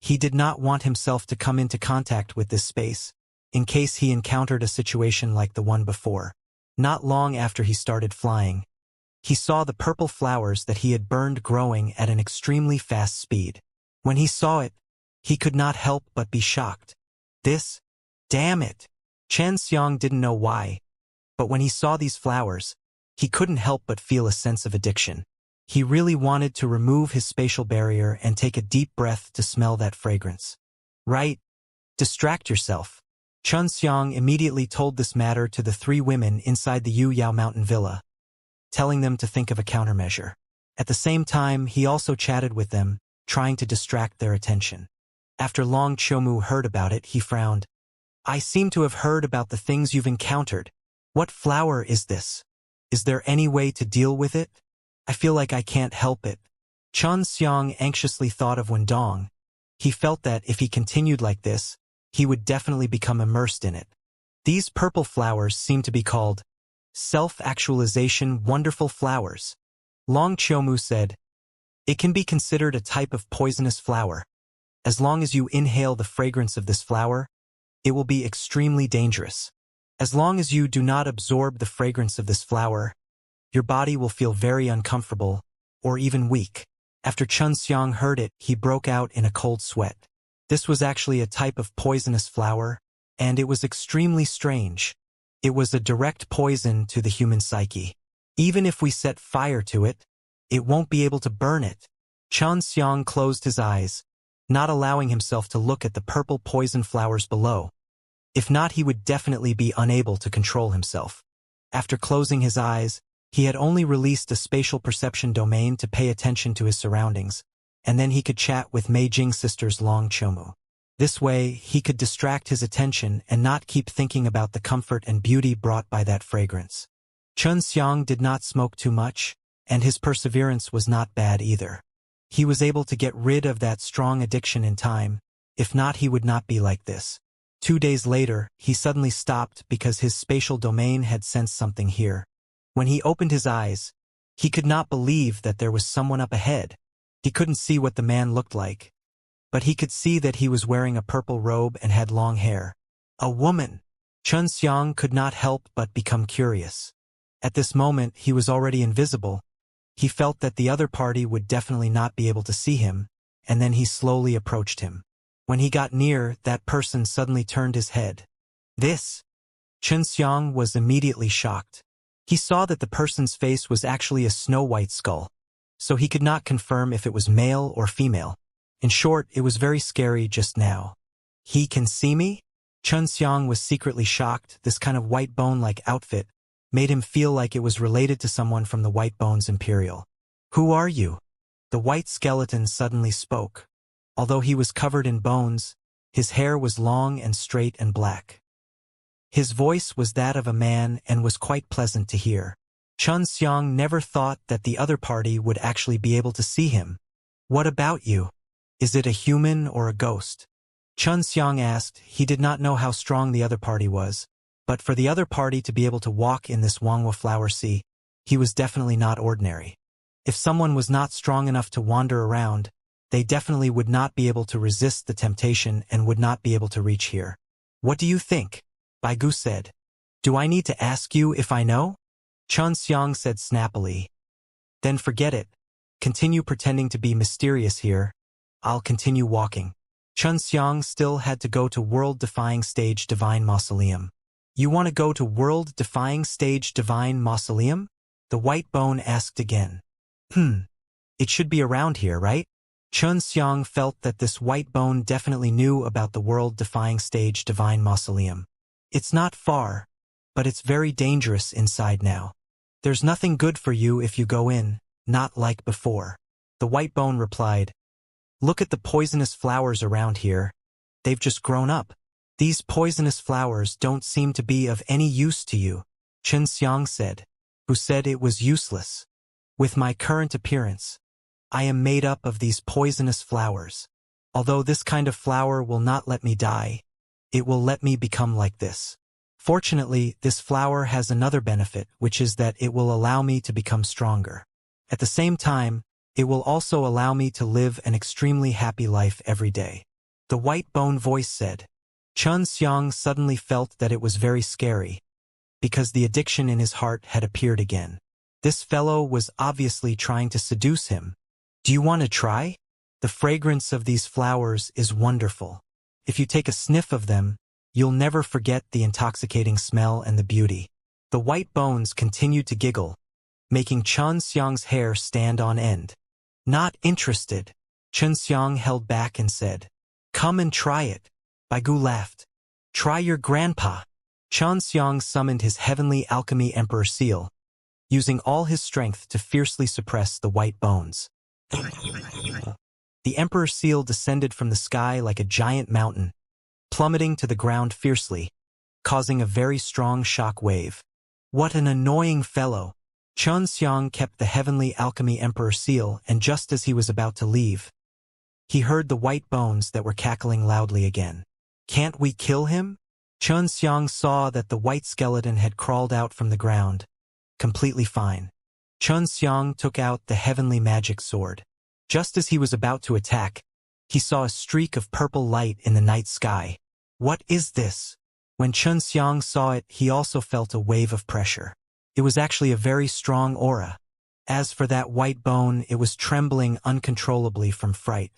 He did not want himself to come into contact with this space, in case he encountered a situation like the one before. Not long after he started flying, he saw the purple flowers that he had burned growing at an extremely fast speed. When he saw it, he could not help but be shocked. Damn it! Xianxia didn't know why, but when he saw these flowers, he couldn't help but feel a sense of addiction. He really wanted to remove his spatial barrier and take a deep breath to smell that fragrance. Right? Distract yourself. Xianxia immediately told this matter to the 3 women inside the Yuyao mountain villa, telling them to think of a countermeasure. At the same time, he also chatted with them, trying to distract their attention. After Long Qiumu heard about it, he frowned. I seem to have heard about the things you've encountered. What flower is this? Is there any way to deal with it? I feel like I can't help it. Xianxia anxiously thought of Wendong. He felt that if he continued like this, he would definitely become immersed in it. These purple flowers seem to be called self-actualization wonderful flowers. Long Qiumu said, It can be considered a type of poisonous flower. As long as you inhale the fragrance of this flower, it will be extremely dangerous. As long as you do not absorb the fragrance of this flower, your body will feel very uncomfortable, or even weak. After Xianxia heard it, he broke out in a cold sweat. This was actually a type of poisonous flower, and it was extremely strange. It was a direct poison to the human psyche. Even if we set fire to it, it won't be able to burn it. Xianxia closed his eyes, not allowing himself to look at the purple poison flowers below. If not, he would definitely be unable to control himself. After closing his eyes, he had only released a spatial perception domain to pay attention to his surroundings, and then he could chat with Mei Jing sisters Long Chomu. This way, he could distract his attention and not keep thinking about the comfort and beauty brought by that fragrance. Xianxia did not smoke too much, and his perseverance was not bad either. He was able to get rid of that strong addiction in time. If not, he would not be like this. 2 days later, he suddenly stopped because his spatial domain had sensed something here. When he opened his eyes, he could not believe that there was someone up ahead. He couldn't see what the man looked like, but he could see that he was wearing a purple robe and had long hair. A woman! Xianxia could not help but become curious. At this moment, he was already invisible. He felt that the other party would definitely not be able to see him, and then he slowly approached him. When he got near, that person suddenly turned his head. This! Xianxia was immediately shocked. He saw that the person's face was actually a snow-white skull, so he could not confirm if it was male or female. In short, it was very scary just now. He can see me? Xianxia was secretly shocked. This kind of white bone-like outfit made him feel like it was related to someone from the White Bones Imperial. Who are you? The white skeleton suddenly spoke. Although he was covered in bones, his hair was long and straight and black. His voice was that of a man and was quite pleasant to hear. Xianxia never thought that the other party would actually be able to see him. What about you? Is it a human or a ghost? Xianxia asked. He did not know how strong the other party was, but for the other party to be able to walk in this Wangwa flower sea, he was definitely not ordinary. If someone was not strong enough to wander around, they definitely would not be able to resist the temptation and would not be able to reach here. What do you think? Baigu said. Do I need to ask you if I know? Xianxia said snappily. Then forget it. Continue pretending to be mysterious here. I'll continue walking. Xianxia still had to go to World-Defying Stage Divine Mausoleum. You want to go to World-Defying Stage Divine Mausoleum? The white bone asked again. It should be around here, right? Xianxia felt that this white bone definitely knew about the World-Defying Stage Divine Mausoleum. It's not far, but it's very dangerous inside now. There's nothing good for you if you go in, not like before. The white bone replied. Look at the poisonous flowers around here. They've just grown up. These poisonous flowers don't seem to be of any use to you, Xianxia said. Who said it was useless? With my current appearance, I am made up of these poisonous flowers. Although this kind of flower will not let me die, it will let me become like this. Fortunately, this flower has another benefit, which is that it will allow me to become stronger. At the same time, it will also allow me to live an extremely happy life every day. The white bone voice said. Xianxia suddenly felt that it was very scary, because the addiction in his heart had appeared again. This fellow was obviously trying to seduce him. Do you want to try? The fragrance of these flowers is wonderful. If you take a sniff of them, you'll never forget the intoxicating smell and the beauty. The white bones continued to giggle, making Xianxia's hair stand on end. Not interested. Xianxia held back and said, Come and try it. Baigu laughed. Try your grandpa. Xianxia summoned his heavenly alchemy emperor seal, using all his strength to fiercely suppress the white bones. The emperor seal descended from the sky like a giant mountain, plummeting to the ground fiercely, causing a very strong shock wave. What an annoying fellow! Xianxia kept the heavenly alchemy emperor seal, and just as he was about to leave, he heard the white bones that were cackling loudly again. Can't we kill him? Xianxia saw that the white skeleton had crawled out from the ground, completely fine. Xianxia took out the heavenly magic sword. Just as he was about to attack, he saw a streak of purple light in the night sky. What is this? When Xianxia saw it, he also felt a wave of pressure. It was actually a very strong aura. As for that white bone, it was trembling uncontrollably from fright.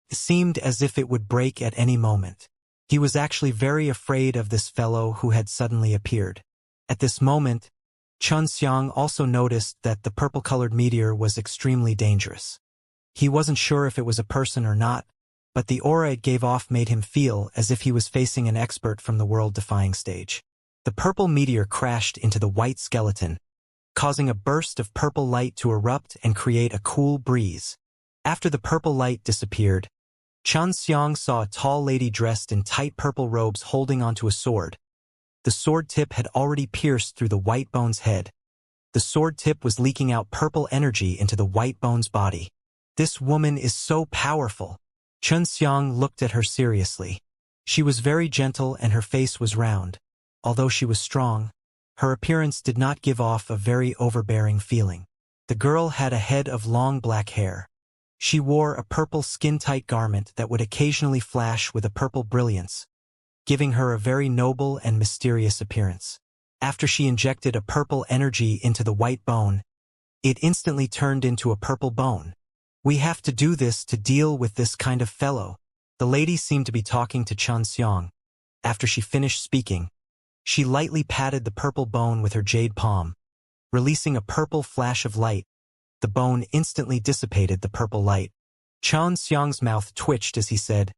It seemed as if it would break at any moment. He was actually very afraid of this fellow who had suddenly appeared. At this moment, Xianxia also noticed that the purple-colored meteor was extremely dangerous. He wasn't sure if it was a person or not, but the aura it gave off made him feel as if he was facing an expert from the world-defying stage. The purple meteor crashed into the white skeleton, causing a burst of purple light to erupt and create a cool breeze. After the purple light disappeared, Xianxia saw a tall lady dressed in tight purple robes holding onto a sword. The sword tip had already pierced through the white bone's head. The sword tip was leaking out purple energy into the white bone's body. This woman is so powerful. Xianxia looked at her seriously. She was very gentle and her face was round. Although she was strong, her appearance did not give off a very overbearing feeling. The girl had a head of long black hair. She wore a purple skin-tight garment that would occasionally flash with a purple brilliance, giving her a very noble and mysterious appearance. After she injected a purple energy into the white bone, it instantly turned into a purple bone. We have to do this to deal with this kind of fellow. The lady seemed to be talking to Xianxia. After she finished speaking, she lightly patted the purple bone with her jade palm, releasing a purple flash of light. The bone instantly dissipated the purple light. Xianxia's mouth twitched as he said,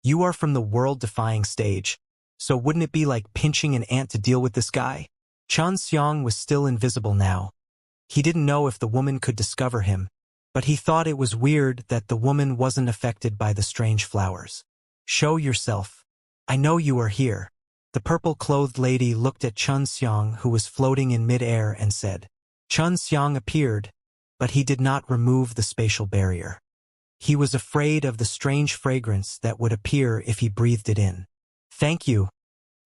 "You are from the world-defying stage, so wouldn't it be like pinching an ant to deal with this guy?" Xianxia was still invisible now. He didn't know if the woman could discover him, but he thought it was weird that the woman wasn't affected by the strange flowers. "Show yourself. I know you are here." The purple-clothed lady looked at Xianxia, who was floating in mid-air, and said. Xianxia appeared, but he did not remove the spatial barrier. He was afraid of the strange fragrance that would appear if he breathed it in. "Thank you,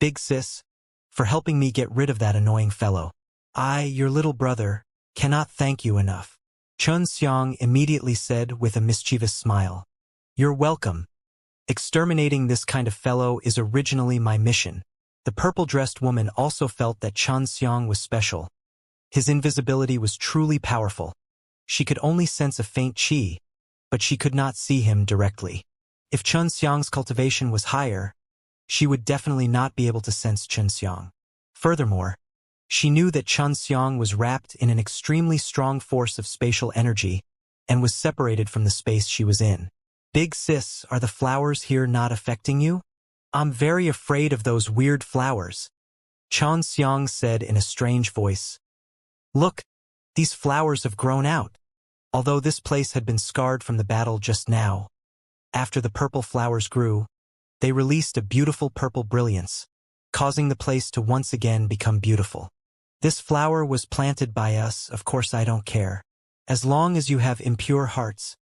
big sis, for helping me get rid of that annoying fellow. I, your little brother, cannot thank you enough," Xianxia immediately said with a mischievous smile. "You're welcome. Exterminating this kind of fellow is originally my mission." The purple-dressed woman also felt that Xianxia was special. His invisibility was truly powerful. She could only sense a faint qi, but she could not see him directly. If Xianxia's cultivation was higher, she would definitely not be able to sense Xianxia. Furthermore, she knew that Xianxia was wrapped in an extremely strong force of spatial energy and was separated from the space she was in. "Big sis, are the flowers here not affecting you?" "I'm very afraid of those weird flowers," Xianxia said in a strange voice. "Look, these flowers have grown out." Although this place had been scarred from the battle just now, after the purple flowers grew, they released a beautiful purple brilliance, causing the place to once again become beautiful. "This flower was planted by us, of course I don't care. As long as you have impure hearts,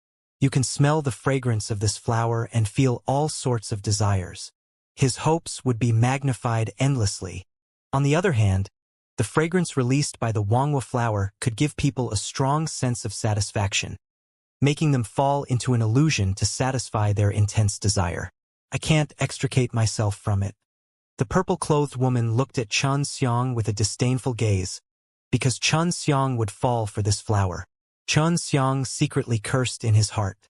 you can smell the fragrance of this flower and feel all sorts of desires." His hopes would be magnified endlessly. On the other hand, the fragrance released by the Wangwa flower could give people a strong sense of satisfaction, making them fall into an illusion to satisfy their intense desire. "I can't extricate myself from it." The purple-clothed woman looked at Xianxia with a disdainful gaze, because Xianxia would fall for this flower. Xianxia secretly cursed in his heart.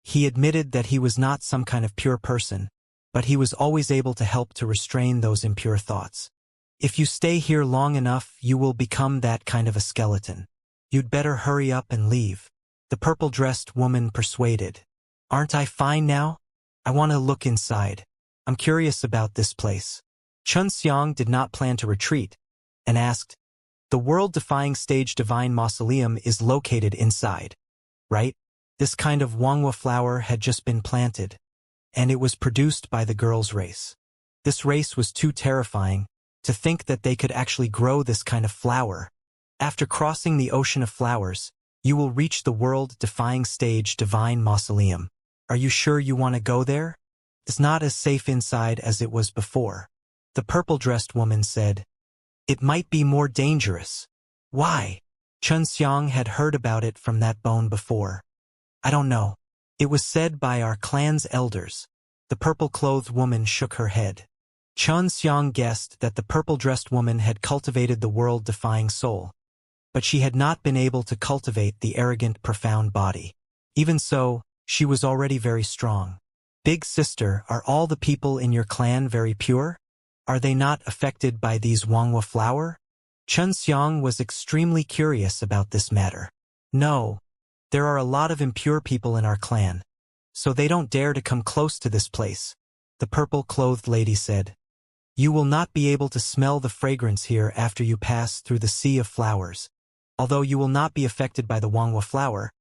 He admitted that he was not some kind of pure person, but he was always able to help to restrain those impure thoughts. "If you stay here long enough, you will become that kind of a skeleton. You'd better hurry up and leave," the purple-dressed woman persuaded. "Aren't I fine now? I want to look inside. I'm curious about this place." Xianxia did not plan to retreat, and asked, "The world-defying stage divine mausoleum is located inside, right?" This kind of Wangwa flower had just been planted, and it was produced by the girl's race. This race was too terrifying to think that they could actually grow this kind of flower. After crossing the ocean of flowers, you will reach the world-defying stage divine mausoleum. Are you sure you want to go there? It's not as safe inside as it was before. The purple-dressed woman said, "It might be more dangerous." "Why?" Xianxia had heard about it from that bone before. "I don't know. It was said by our clan's elders. The purple-clothed woman shook her head. Xianxia guessed that the purple-dressed woman had cultivated the world-defying soul, but she had not been able to cultivate the arrogant, profound body. Even so, she was already very strong. Big sister, are all the people in your clan very pure? Are they not affected by these Wangwa flower? Xianxia was extremely curious about this matter. No, there are a lot of impure people in our clan, so they don't dare to come close to this place, the purple-clothed lady said. You will not be able to smell the fragrance here after you pass through the sea of flowers, although you will not be affected by the Wangwa flower,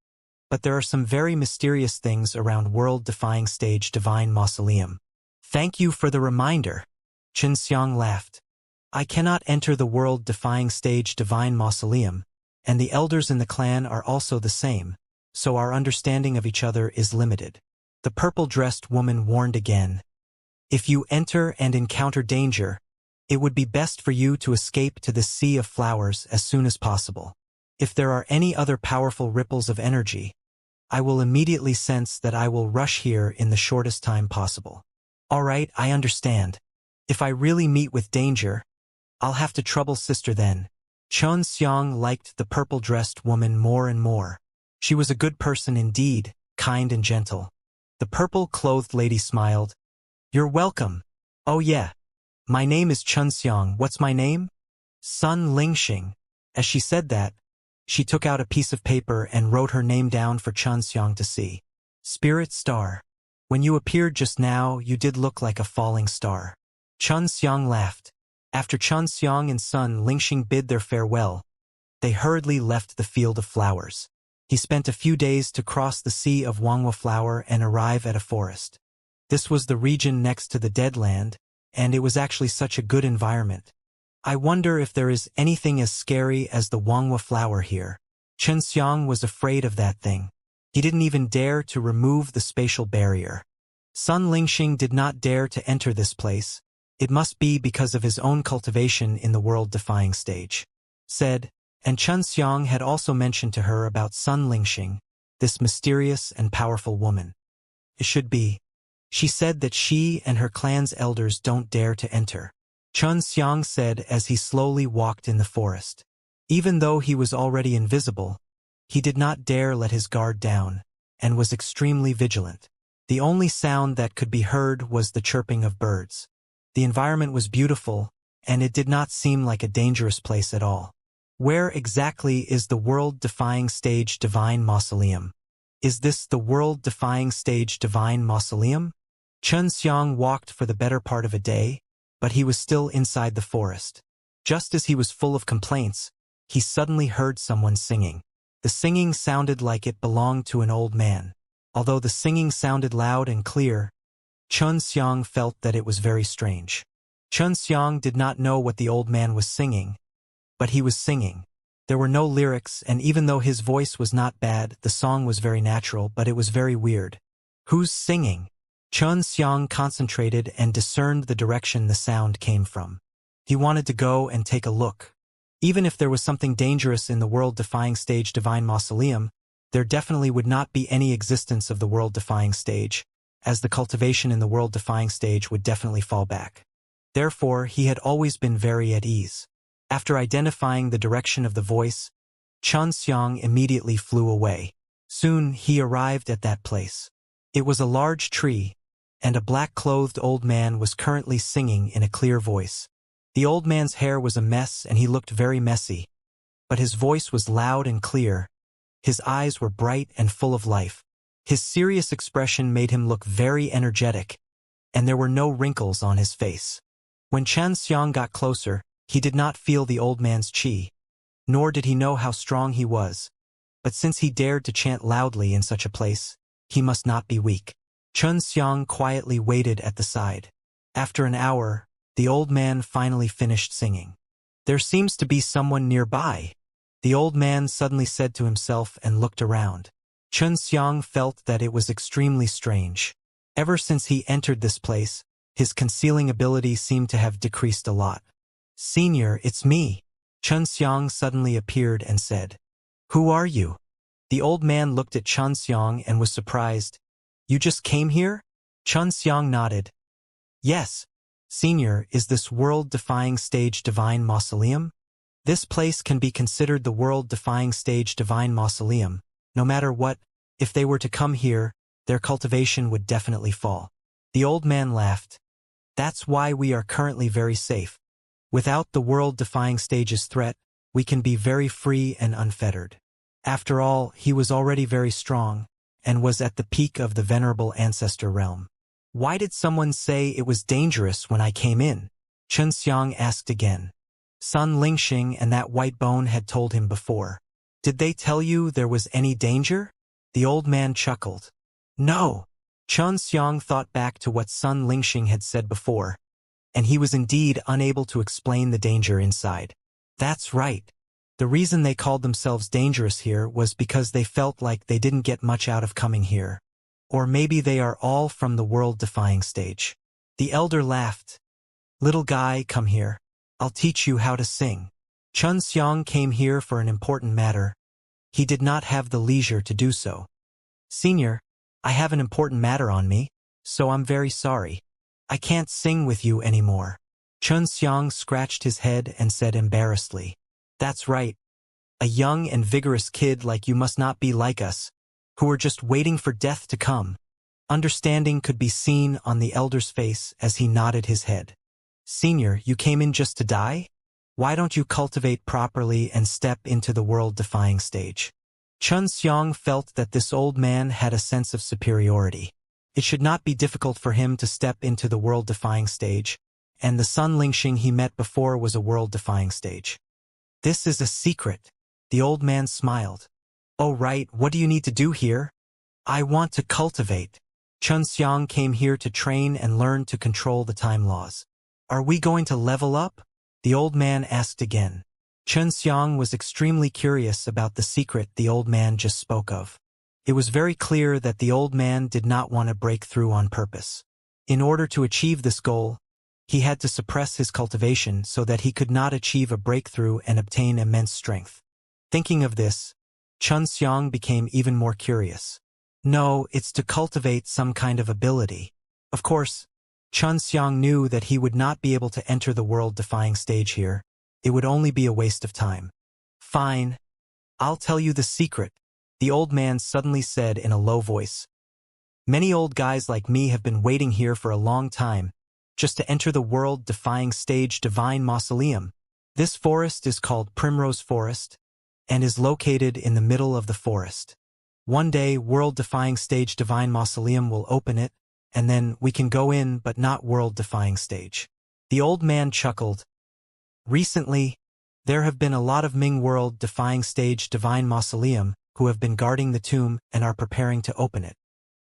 but there are some very mysterious things around world-defying stage divine mausoleum. Thank you for the reminder. Xianxia laughed. I cannot enter the world-defying stage divine mausoleum, and the elders in the clan are also the same, so our understanding of each other is limited. The purple-dressed woman warned again. If you enter and encounter danger, it would be best for you to escape to the sea of flowers as soon as possible. If there are any other powerful ripples of energy, I will immediately sense that I will rush here in the shortest time possible. All right, I understand. If I really meet with danger, I'll have to trouble sister then. Xianxia liked the purple-dressed woman more and more. She was a good person indeed, kind and gentle. The purple-clothed lady smiled. You're welcome. Oh yeah. My name is Xianxia. What's my name? Sun Lingxing. As she said that, she took out a piece of paper and wrote her name down for Xianxia to see. Spirit Star. When you appeared just now, you did look like a falling star. Xianxia laughed. After Xianxia and Sun Lingxing bid their farewell, they hurriedly left the field of flowers. He spent a few days to cross the sea of Wangwa flower and arrive at a forest. This was the region next to the Dead Land, and it was actually such a good environment. I wonder if there is anything as scary as the Wangwa flower here. Xianxia was afraid of that thing. He didn't even dare to remove the spatial barrier. Sun Lingxing did not dare to enter this place. It must be because of his own cultivation in the world-defying stage. Said, and Xianxia had also mentioned to her about Sun Lingxing, this mysterious and powerful woman. It should be. She said that she and her clan's elders don't dare to enter. Xianxia said as he slowly walked in the forest. Even though he was already invisible, he did not dare let his guard down, and was extremely vigilant. The only sound that could be heard was the chirping of birds. The environment was beautiful, and it did not seem like a dangerous place at all. Where exactly is the world-defying stage divine mausoleum? Is this the world-defying stage divine mausoleum? Xianxia walked for the better part of a day, but he was still inside the forest. Just as he was full of complaints, he suddenly heard someone singing. The singing sounded like it belonged to an old man. Although the singing sounded loud and clear, Xianxia felt that it was very strange. Xianxia did not know what the old man was singing, but he was singing. There were no lyrics, and even though his voice was not bad, the song was very natural, but it was very weird. Who's singing? Xianxia concentrated and discerned the direction the sound came from. He wanted to go and take a look. Even if there was something dangerous in the world-defying stage divine mausoleum, there definitely would not be any existence of the world-defying stage, as the cultivation in the world-defying stage would definitely fall back. Therefore, he had always been very at ease. After identifying the direction of the voice, Xianxia immediately flew away. Soon he arrived at that place. It was a large tree, and a black-clothed old man was currently singing in a clear voice. The old man's hair was a mess and he looked very messy, but his voice was loud and clear. His eyes were bright and full of life. His serious expression made him look very energetic, and there were no wrinkles on his face. When Xianxia got closer, he did not feel the old man's qi, nor did he know how strong he was. But since he dared to chant loudly in such a place, he must not be weak. Xianxia quietly waited at the side. After an hour, the old man finally finished singing. There seems to be someone nearby, the old man suddenly said to himself and looked around. Xianxia felt that it was extremely strange. Ever since he entered this place, his concealing ability seemed to have decreased a lot. Senior, it's me. Xianxia suddenly appeared and said, Who are you? The old man looked at Xianxia and was surprised. You just came here? Xianxia nodded. Yes. Senior, is this world-defying stage divine mausoleum? This place can be considered the world-defying stage divine mausoleum. No matter what, if they were to come here, their cultivation would definitely fall. The old man laughed. That's why we are currently very safe. Without the world-defying stage's threat, we can be very free and unfettered. After all, he was already very strong, and was at the peak of the venerable ancestor realm. Why did someone say it was dangerous when I came in? Xianxia asked again. Sun Lingxing and that white bone had told him before. Did they tell you there was any danger? The old man chuckled. No. Xianxia thought back to what Sun Lingxing had said before, and he was indeed unable to explain the danger inside. That's right. The reason they called themselves dangerous here was because they felt like they didn't get much out of coming here. Or maybe they are all from the world-defying stage. The elder laughed. Little guy, come here. I'll teach you how to sing. Xianxia came here for an important matter. He did not have the leisure to do so. Senior, I have an important matter on me, so I'm very sorry. I can't sing with you anymore. Xianxia scratched his head and said embarrassedly. That's right. A young and vigorous kid like you must not be like us, who are just waiting for death to come. Understanding could be seen on the elder's face as he nodded his head. Senior, you came in just to die? Why don't you cultivate properly and step into the world-defying stage? Xianxia felt that this old man had a sense of superiority. It should not be difficult for him to step into the world-defying stage, and the Sun Lingxing he met before was a world-defying stage. This is a secret. The old man smiled. Oh right, what do you need to do here? I want to cultivate. Xianxia came here to train and learn to control the time laws. Are we going to level up? The old man asked again. Xianxia was extremely curious about the secret the old man just spoke of. It was very clear that the old man did not want to break through on purpose. In order to achieve this goal, he had to suppress his cultivation so that he could not achieve a breakthrough and obtain immense strength. Thinking of this, Xianxia became even more curious. No, it's to cultivate some kind of ability. Of course, Xianxia knew that he would not be able to enter the world-defying stage here. It would only be a waste of time. Fine. I'll tell you the secret, the old man suddenly said in a low voice. Many old guys like me have been waiting here for a long time, just to enter the world-defying stage divine mausoleum. This forest is called Primrose Forest, and is located in the middle of the forest. One day, world-defying stage divine mausoleum will open it, and then we can go in but not world-defying stage. The old man chuckled. Recently, there have been a lot of Ming world-defying stage divine mausoleum who have been guarding the tomb and are preparing to open it.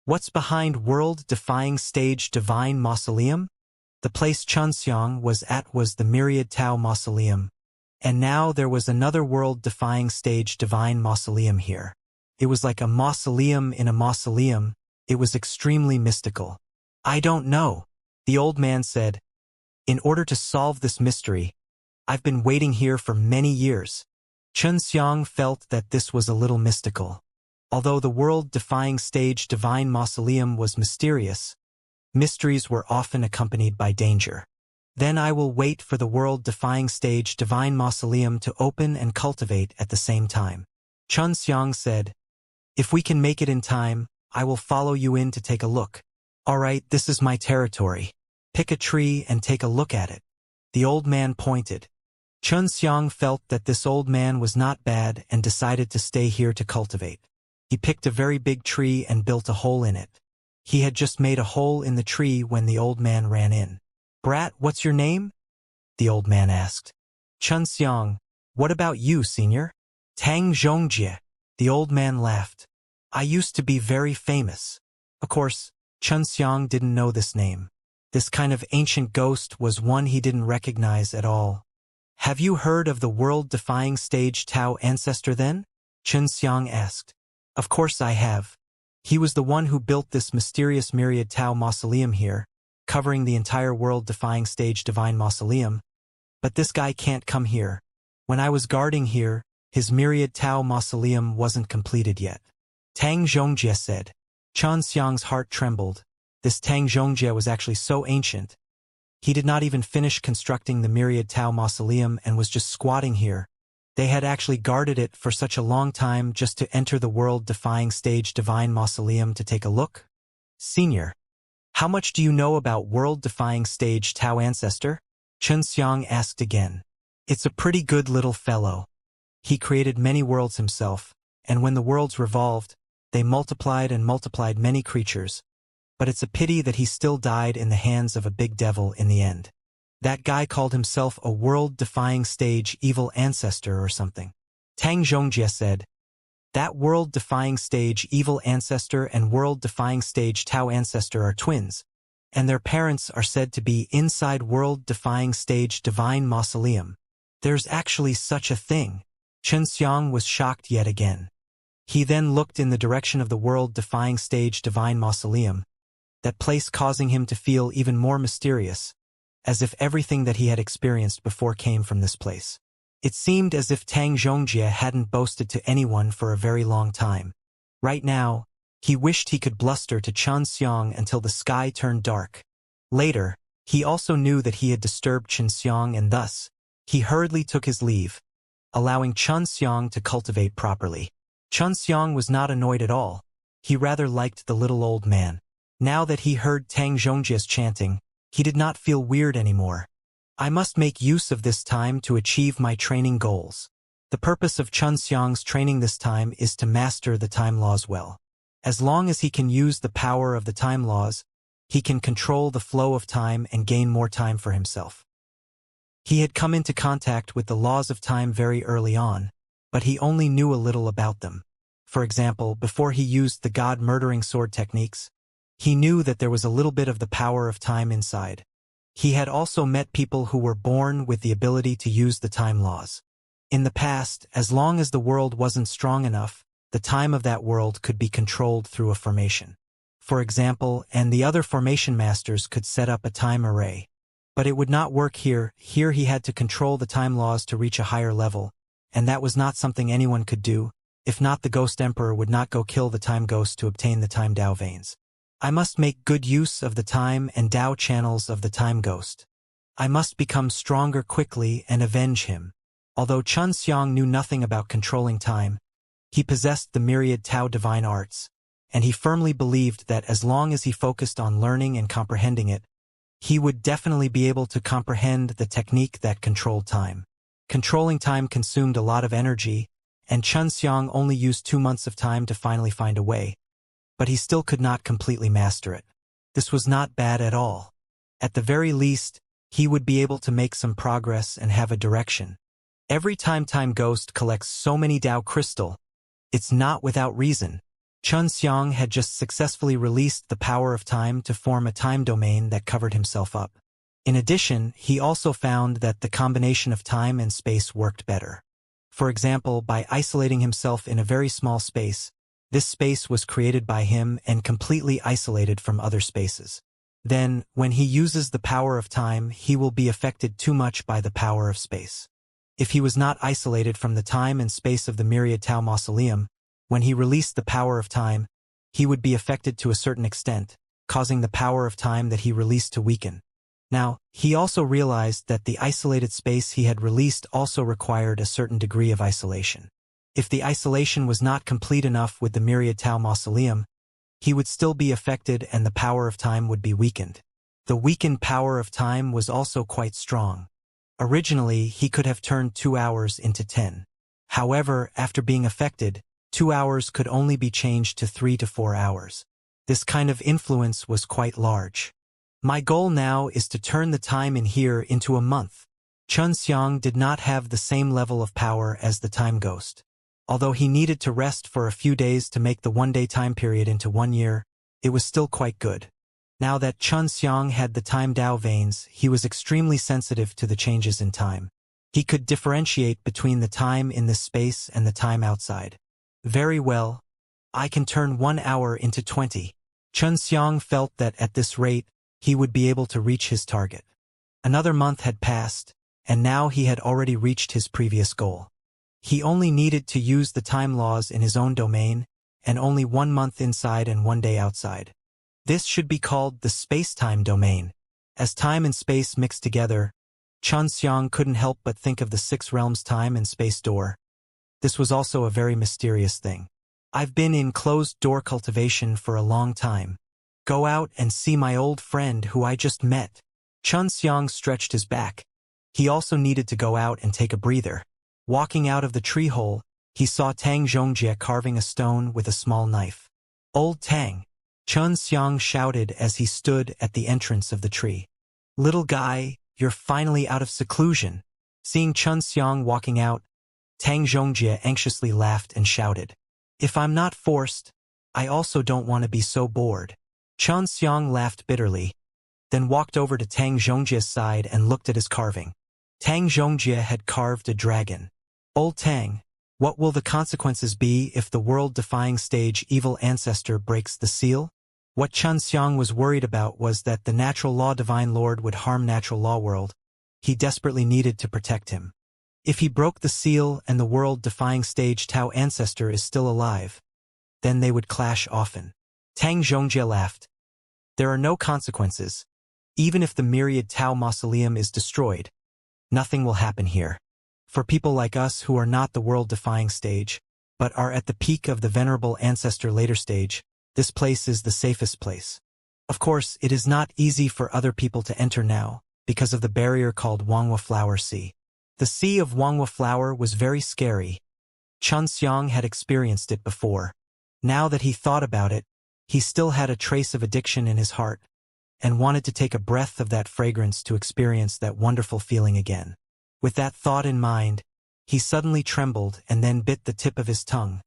What's behind world-defying stage divine mausoleum? The place Xianxia was at was the Myriad Tao Mausoleum, and now there was another world-defying stage divine mausoleum here. It was like a mausoleum in a mausoleum. It was extremely mystical. I don't know, the old man said. In order to solve this mystery, I've been waiting here for many years. Xianxia felt that this was a little mystical. Although the world-defying stage divine mausoleum was mysterious, mysteries were often accompanied by danger. Then I will wait for the world-defying stage divine mausoleum to open and cultivate at the same time. Xianxia said, if we can make it in time, I will follow you in to take a look. All right, this is my territory. Pick a tree and take a look at it. The old man pointed. Xianxia felt that this old man was not bad and decided to stay here to cultivate. He picked a very big tree and built a hole in it. He had just made a hole in the tree when the old man ran in. Brat, what's your name? The old man asked. Xianxia, what about you, senior? Tang Zhongjie. The old man laughed. I used to be very famous. Of course, Xianxia didn't know this name. This kind of ancient ghost was one he didn't recognize at all. Have you heard of the world-defying stage Tao ancestor then? Xianxia asked. Of course I have. He was the one who built this mysterious Myriad Tao mausoleum here, covering the entire world-defying stage divine mausoleum. But this guy can't come here. When I was guarding here, his Myriad Tao mausoleum wasn't completed yet. Tang Zhongjie said. Xianxia's heart trembled. This Tang Zhongjie was actually so ancient. He did not even finish constructing the Myriad Tao Mausoleum and was just squatting here. They had actually guarded it for such a long time just to enter the world-defying stage Divine Mausoleum to take a look? Senior, how much do you know about world-defying stage Tao Ancestor? Xianxia asked again. It's a pretty good little fellow. He created many worlds himself, and when the worlds revolved, they multiplied and multiplied many creatures. But it's a pity that he still died in the hands of a big devil in the end. That guy called himself a world-defying stage evil ancestor or something. Tang Zhongjie said, that world-defying stage evil ancestor and world-defying stage Tao ancestor are twins, and their parents are said to be inside world-defying stage Divine Mausoleum. There's actually such a thing. Xianxia was shocked yet again. He then looked in the direction of the world-defying stage Divine Mausoleum, that place causing him to feel even more mysterious, as if everything that he had experienced before came from this place. It seemed as if Tang Zhongjie hadn't boasted to anyone for a very long time. Right now, he wished he could bluster to Xianxia until the sky turned dark. Later, he also knew that he had disturbed Xianxia and thus, he hurriedly took his leave, allowing Xianxia to cultivate properly. Xianxia was not annoyed at all. He rather liked the little old man. Now that he heard Tang Zhongjie's chanting, he did not feel weird anymore. I must make use of this time to achieve my training goals. The purpose of Xianxia's training this time is to master the time laws well. As long as he can use the power of the time laws, he can control the flow of time and gain more time for himself. He had come into contact with the laws of time very early on, but he only knew a little about them. For example, before he used the god-murdering sword techniques, he knew that there was a little bit of the power of time inside. He had also met people who were born with the ability to use the time laws. In the past, as long as the world wasn't strong enough, the time of that world could be controlled through a formation. For example, and the other formation masters could set up a time array. But it would not work here. Here he had to control the time laws to reach a higher level, and that was not something anyone could do. If not, the Ghost Emperor would not go kill the time ghost to obtain the time Dao veins. I must make good use of the time and Dao channels of the time ghost. I must become stronger quickly and avenge him. Although Xianxia knew nothing about controlling time, he possessed the myriad Tao divine arts, and he firmly believed that as long as he focused on learning and comprehending it, he would definitely be able to comprehend the technique that controlled time. Controlling time consumed a lot of energy, and Xianxia only used 2 months of time to finally find a way. But he still could not completely master it. This was not bad at all. At the very least, he would be able to make some progress and have a direction. Every time Time Ghost collects so many Dao crystal, it's not without reason. Xianxia had just successfully released the power of time to form a time domain that covered himself up. In addition, he also found that the combination of time and space worked better. For example, by isolating himself in a very small space, this space was created by him and completely isolated from other spaces. Then, when he uses the power of time, he will be affected too much by the power of space. If he was not isolated from the time and space of the Myriad Tao Mausoleum, when he released the power of time, he would be affected to a certain extent, causing the power of time that he released to weaken. Now, he also realized that the isolated space he had released also required a certain degree of isolation. If the isolation was not complete enough with the Myriad Tao Mausoleum, he would still be affected and the power of time would be weakened. The weakened power of time was also quite strong. Originally, he could have turned 2 hours into 10. However, after being affected, 2 hours could only be changed to 3 to 4 hours. This kind of influence was quite large. My goal now is to turn the time in here into a month. Xianxia did not have the same level of power as the time ghost. Although he needed to rest for a few days to make the one-day time period into 1 year, it was still quite good. Now that Xianxia had the time Dao veins, he was extremely sensitive to the changes in time. He could differentiate between the time in this space and the time outside. Very well. I can turn 1 hour into 20. Xianxia felt that at this rate, he would be able to reach his target. Another month had passed, and now he had already reached his previous goal. He only needed to use the time laws in his own domain, and only 1 month inside and 1 day outside. This should be called the space-time domain. As time and space mixed together, Xianxia couldn't help but think of the 6 realms time and space door. This was also a very mysterious thing. I've been in closed-door cultivation for a long time. Go out and see my old friend who I just met. Xianxia stretched his back. He also needed to go out and take a breather. Walking out of the tree hole, he saw Tang Zhongjie carving a stone with a small knife. "Old Tang!" Xianxia shouted as he stood at the entrance of the tree. "Little guy, you're finally out of seclusion." Seeing Xianxia walking out, Tang Zhongjie anxiously laughed and shouted, "If I'm not forced, I also don't want to be so bored." Xianxia laughed bitterly, then walked over to Tang Zhongjie's side and looked at his carving. Tang Zhongjie had carved a dragon. "Old Tang, what will the consequences be if the world-defying stage evil ancestor breaks the seal?" What Xianxia was worried about was that the natural law divine lord would harm natural law world. He desperately needed to protect him. If he broke the seal and the world-defying stage Tao ancestor is still alive, then they would clash often. Tang Zhongjie laughed. "There are no consequences. Even if the myriad Tao mausoleum is destroyed, nothing will happen here. For people like us who are not the world-defying stage, but are at the peak of the venerable ancestor later stage, this place is the safest place. Of course, it is not easy for other people to enter now, because of the barrier called Wanghua Flower Sea. The Sea of Wanghua Flower was very scary. Xianxia had experienced it before. Now that he thought about it, he still had a trace of addiction in his heart, and wanted to take a breath of that fragrance to experience that wonderful feeling again. With that thought in mind, he suddenly trembled and then bit the tip of his tongue,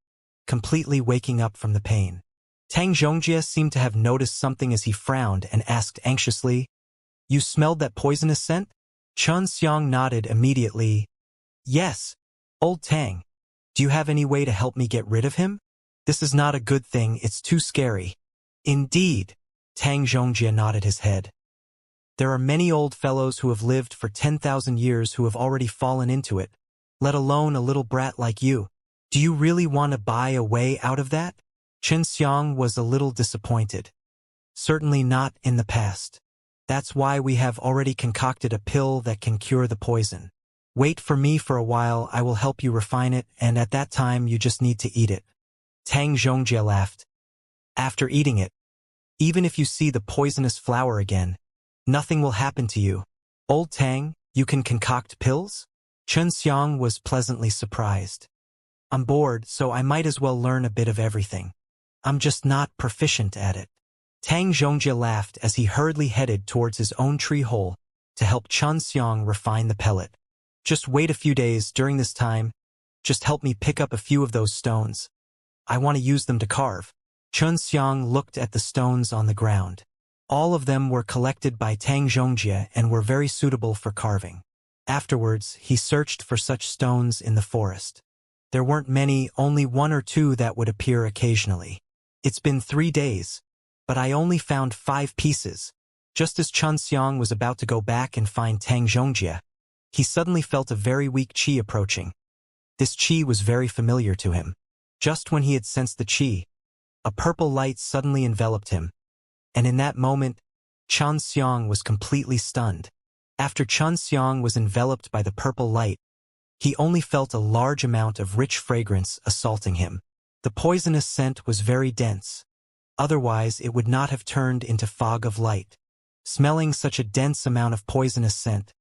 completely waking up from the pain. Tang Zhongjie seemed to have noticed something as he frowned and asked anxiously, "You smelled that poisonous scent?" Xianxia nodded immediately. "Yes, old Tang. Do you have any way to help me get rid of him? This is not a good thing, it's too scary." "Indeed." Tang Zhongjie nodded his head. "There are many old fellows who have lived for 10,000 years who have already fallen into it, let alone a little brat like you. Do you really want to buy a way out of that?" Xianxia was a little disappointed. "Certainly not in the past. That's why we have already concocted a pill that can cure the poison. Wait for me for a while, I will help you refine it, and at that time you just need to eat it." Tang Zhongjie laughed. "After eating it, even if you see the poisonous flower again, nothing will happen to you. Old Tang, you can concoct pills?" Xianxia was pleasantly surprised. "I'm bored, so I might as well learn a bit of everything. I'm just not proficient at it." Tang Zhongjie laughed as he hurriedly headed towards his own tree hole to help Xianxia refine the pellet. "Just wait a few days. During this time, just help me pick up a few of those stones. I want to use them to carve." Xianxia looked at the stones on the ground. All of them were collected by Tang Zhongjie and were very suitable for carving. Afterwards, he searched for such stones in the forest. There weren't many, only 1 or 2 that would appear occasionally. "It's been 3 days, but I only found 5 pieces." Just as Xianxia was about to go back and find Tang Zhongjie, he suddenly felt a very weak qi approaching. This qi was very familiar to him. Just when he had sensed the qi, a purple light suddenly enveloped him, and in that moment, Xianxia was completely stunned. After Xianxia was enveloped by the purple light, he only felt a large amount of rich fragrance assaulting him. The poisonous scent was very dense. Otherwise, it would not have turned into fog of light. Smelling such a dense amount of poisonous scent,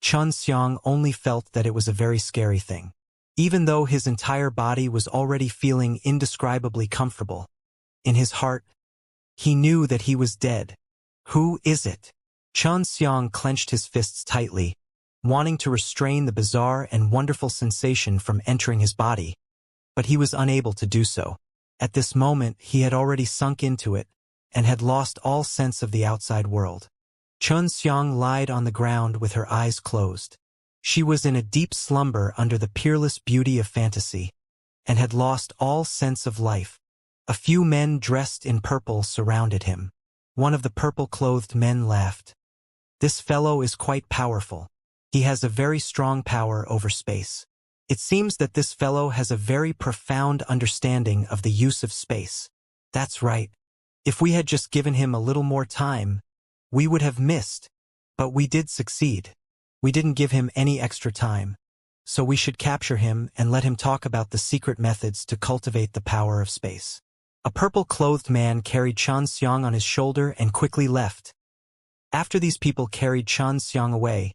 Xianxia only felt that it was a very scary thing. Even though his entire body was already feeling indescribably comfortable, in his heart, he knew that he was dead. "Who is it?" Xianxia clenched his fists tightly, wanting to restrain the bizarre and wonderful sensation from entering his body, but he was unable to do so. At this moment, he had already sunk into it and had lost all sense of the outside world. Xianxia lied on the ground with her eyes closed. She was in a deep slumber under the peerless beauty of fantasy, and had lost all sense of life. A few men dressed in purple surrounded him. One of the purple-clothed men laughed. "This fellow is quite powerful. He has a very strong power over space. It seems that this fellow has a very profound understanding of the use of space. That's right. If we had just given him a little more time, we would have missed. But we did succeed. We didn't give him any extra time. So we should capture him and let him talk about the secret methods to cultivate the power of space. A purple-clothed man carried Xianxia on his shoulder and quickly left. After these people carried Xianxia away,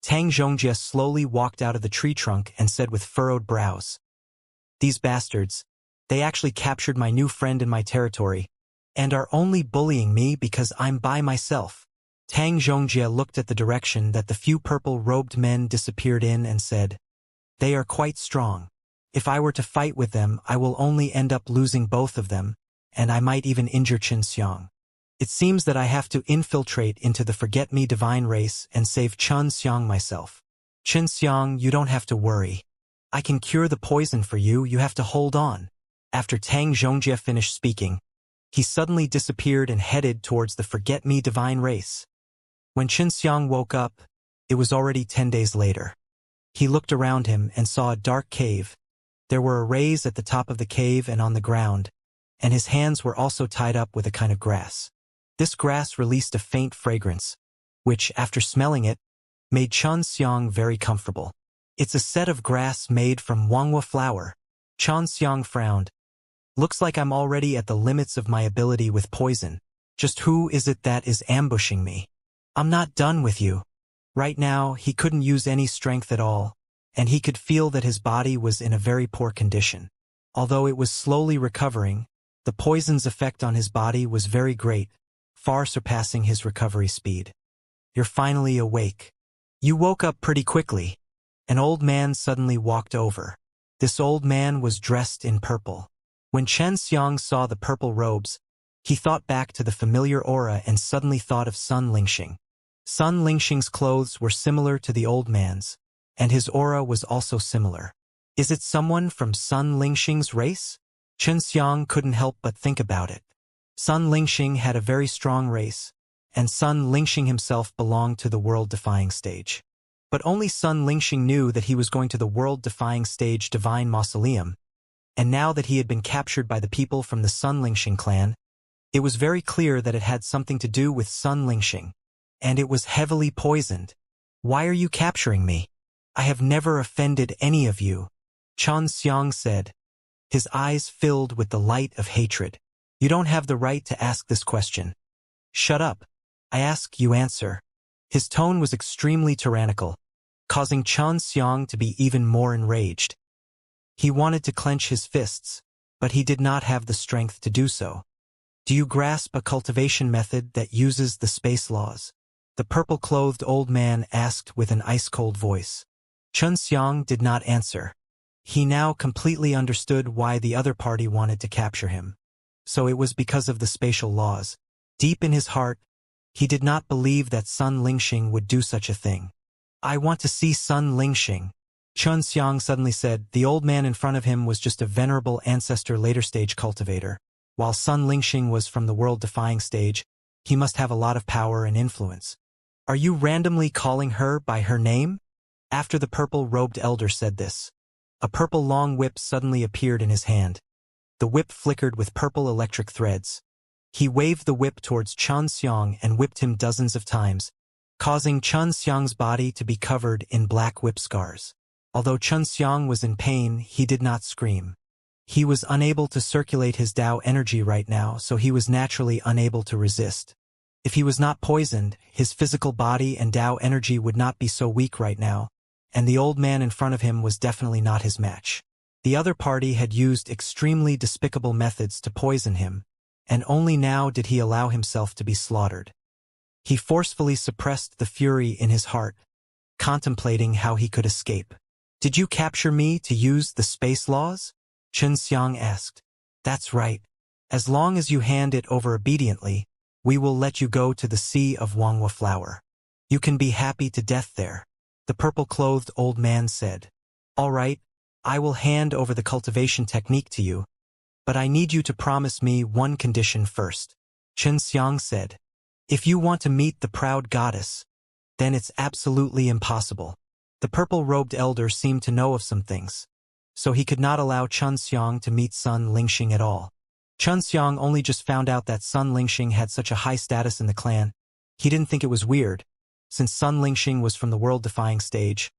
Tang Zhongjie slowly walked out of the tree trunk and said with furrowed brows, "These bastards, they actually captured my new friend in my territory, and are only bullying me because I'm by myself." Tang Zhongjie looked at the direction that the few purple-robed men disappeared in and said, "They are quite strong. If I were to fight with them, I will only end up losing both of them, and I might even injure Xianxia. It seems that I have to infiltrate into the Forget-Me divine race and save Xianxia myself. Xianxia, you don't have to worry. I can cure the poison for you, you have to hold on." After Tang Zhongjie finished speaking, he suddenly disappeared and headed towards the Forget-Me divine race. When Xianxia woke up, it was already 10 days later. He looked around him and saw a dark cave. There were arrays at the top of the cave and on the ground, and his hands were also tied up with a kind of grass. This grass released a faint fragrance, which, after smelling it, made Xianxia very comfortable. "It's a set of grass made from Wangwa flower." Xianxia frowned. "Looks like I'm already at the limits of my ability with poison. Just who is it that is ambushing me? I'm not done with you." Right now, he couldn't use any strength at all, and he could feel that his body was in a very poor condition. Although it was slowly recovering, the poison's effect on his body was very great, far surpassing his recovery speed. "You're finally awake. You woke up pretty quickly." An old man suddenly walked over. This old man was dressed in purple. When Xianxia saw the purple robes, he thought back to the familiar aura and suddenly thought of Sun Lingxing. Sun Lingxing's clothes were similar to the old man's, and his aura was also similar. Is it someone from Sun Lingxing's race? Xianxia couldn't help but think about it. Sun Lingxing had a very strong race, and Sun Lingxing himself belonged to the world-defying stage. But only Sun Lingxing knew that he was going to the world-defying stage Divine Mausoleum, and now that he had been captured by the people from the Sun Lingxing clan, it was very clear that it had something to do with Sun Lingxing, and it was heavily poisoned. "Why are you capturing me? I have never offended any of you," Xianxia said. His eyes filled with the light of hatred. "You don't have the right to ask this question." "Shut up. I ask, you answer." His tone was extremely tyrannical, causing Xianxia to be even more enraged. He wanted to clench his fists, but he did not have the strength to do so. "Do you grasp a cultivation method that uses the space laws?" the purple-clothed old man asked with an ice-cold voice. Xianxia did not answer. He now completely understood why the other party wanted to capture him. So it was because of the spatial laws. Deep in his heart, he did not believe that Sun Lingxing would do such a thing. "I want to see Sun Lingxing," Xianxia suddenly said. The old man in front of him was just a venerable ancestor later-stage cultivator. While Sun Lingxing was from the world-defying stage, he must have a lot of power and influence. "Are you randomly calling her by her name?" After the purple-robed elder said this, a purple long whip suddenly appeared in his hand. The whip flickered with purple electric threads. He waved the whip towards Xianxia and whipped him dozens of times, causing Xianxia's body to be covered in black whip scars. Although Xianxia was in pain, he did not scream. He was unable to circulate his Tao energy right now, so he was naturally unable to resist. If he was not poisoned, his physical body and Tao energy would not be so weak right now, and the old man in front of him was definitely not his match. The other party had used extremely despicable methods to poison him, and only now did he allow himself to be slaughtered. He forcefully suppressed the fury in his heart, contemplating how he could escape. "Did you capture me to use the space laws?" Xianxia asked. "That's right. As long as you hand it over obediently, we will let you go to the Sea of Wangwa Flower. You can be happy to death there," the purple-clothed old man said. "All right, I will hand over the cultivation technique to you, but I need you to promise me one condition first," Xianxia said. "If you want to meet the proud goddess, then it's absolutely impossible. The purple-robed elder seemed to know of some things, so he could not allow Xianxia to meet Sun Lingxing at all. Xianxia only just found out that Sun Lingxing had such a high status in the clan. He didn't think it was weird, since Sun Lingxing was from the world-defying stage.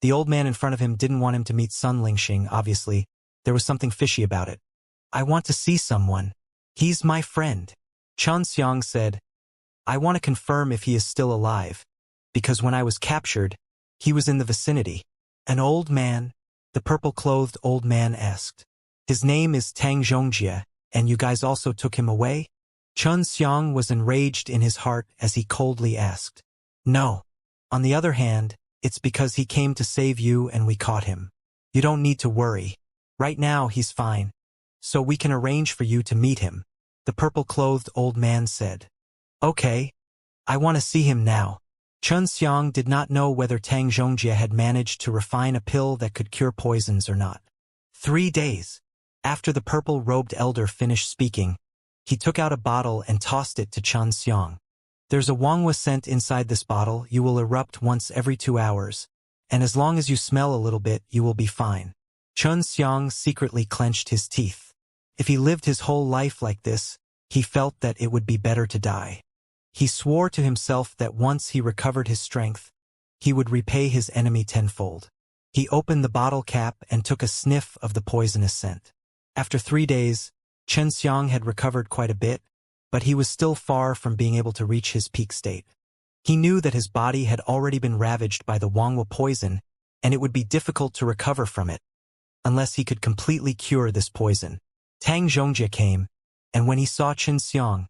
The old man in front of him didn't want him to meet Sun Lingxing, obviously. There was something fishy about it. "I want to see someone. He's my friend," Xianxia said. "I want to confirm if he is still alive, because when I was captured, he was in the vicinity." "An old man?" the purple-clothed old man asked. "His name is Tang Xianxia, and you guys also took him away?" Xianxia was enraged in his heart as he coldly asked. "No. On the other hand, it's because he came to save you and we caught him. You don't need to worry. Right now he's fine, so we can arrange for you to meet him," the purple-clothed old man said. "Okay. I want to see him now." Xianxia did not know whether Tang Xianxia had managed to refine a pill that could cure poisons or not. 3 days. After the purple-robed elder finished speaking, he took out a bottle and tossed it to Xianxia. "There's a Wangwa scent inside this bottle. You will erupt once every 2 hours, and as long as you smell a little bit, you will be fine." Xianxia secretly clenched his teeth. If he lived his whole life like this, he felt that it would be better to die. He swore to himself that once he recovered his strength, he would repay his enemy tenfold. He opened the bottle cap and took a sniff of the poisonous scent. After 3 days, Xianxia had recovered quite a bit, but he was still far from being able to reach his peak state. He knew that his body had already been ravaged by the Wangwa poison, and it would be difficult to recover from it, unless he could completely cure this poison. Tang Xianxia came, and when he saw Xianxia,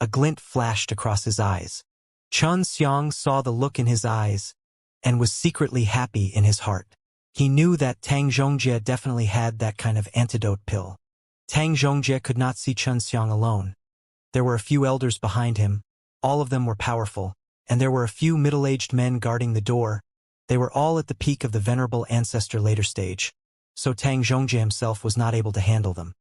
a glint flashed across his eyes. Xianxia saw the look in his eyes, and was secretly happy in his heart. He knew that Tang Xianxia definitely had that kind of antidote pill. Tang Xianxia could not see Xianxia alone. There were a few elders behind him. All of them were powerful, and there were a few middle-aged men guarding the door. They were all at the peak of the venerable ancestor later stage, so Tang Xianxia himself was not able to handle them.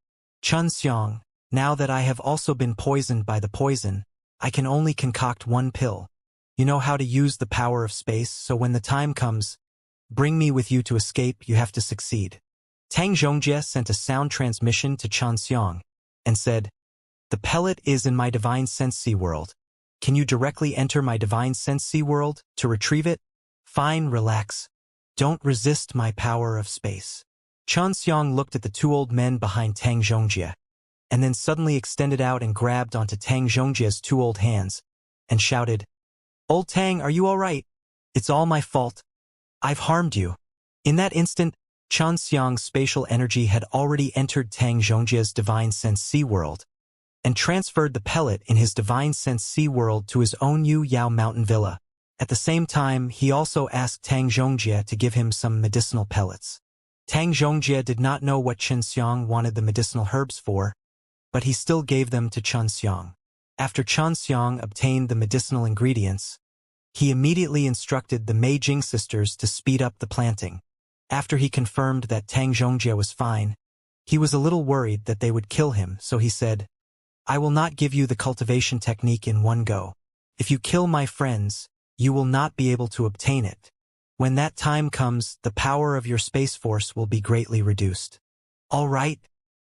"Xianxia, now that I have also been poisoned by the poison, I can only concoct one pill. You know how to use the power of space, so when the time comes, bring me with you to escape. You have to succeed." Tang Xianxia sent a sound transmission to Xianxia and said, "The pellet is in my divine sense world. Can you directly enter my divine sense world to retrieve it?" "Fine, relax. Don't resist my power of space." Xianxia looked at the 2 old men behind Tang Xianxia, and then suddenly extended out and grabbed onto Tang Xianxia's 2 old hands, and shouted, "Old Tang, are you all right? It's all my fault. I've harmed you." In that instant, Xianxia's spatial energy had already entered Tang Xianxia's divine sense world, and transferred the pellet in his divine sense world to his own Yu Yao mountain villa. At the same time, he also asked Tang Xianxia to give him some medicinal pellets. Tang Xianxia did not know what Xianxia wanted the medicinal herbs for, but he still gave them to Xianxia. After Xianxia obtained the medicinal ingredients, he immediately instructed the Mei Jing sisters to speed up the planting. After he confirmed that Tang Xianxia was fine, he was a little worried that they would kill him, so he said, "I will not give you the cultivation technique in one go. If you kill my friends, you will not be able to obtain it. When that time comes, the power of your space force will be greatly reduced." "All right."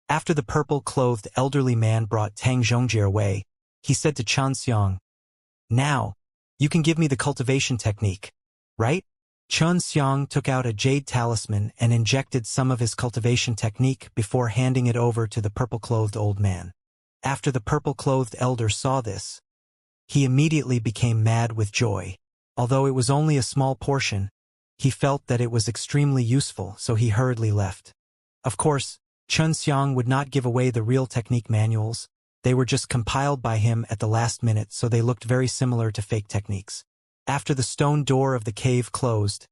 After the purple-clothed elderly man brought Tang Xianxia away, he said to Xianxia, "Now, you can give me the cultivation technique, right?" Xianxia took out a jade talisman and injected some of his cultivation technique before handing it over to the purple-clothed old man. After the purple-clothed elder saw this, he immediately became mad with joy. Although it was only a small portion, he felt that it was extremely useful, so he hurriedly left. Of course, Xianxia would not give away the real technique manuals. They were just compiled by him at the last minute, so they looked very similar to fake techniques. After the stone door of the cave closed,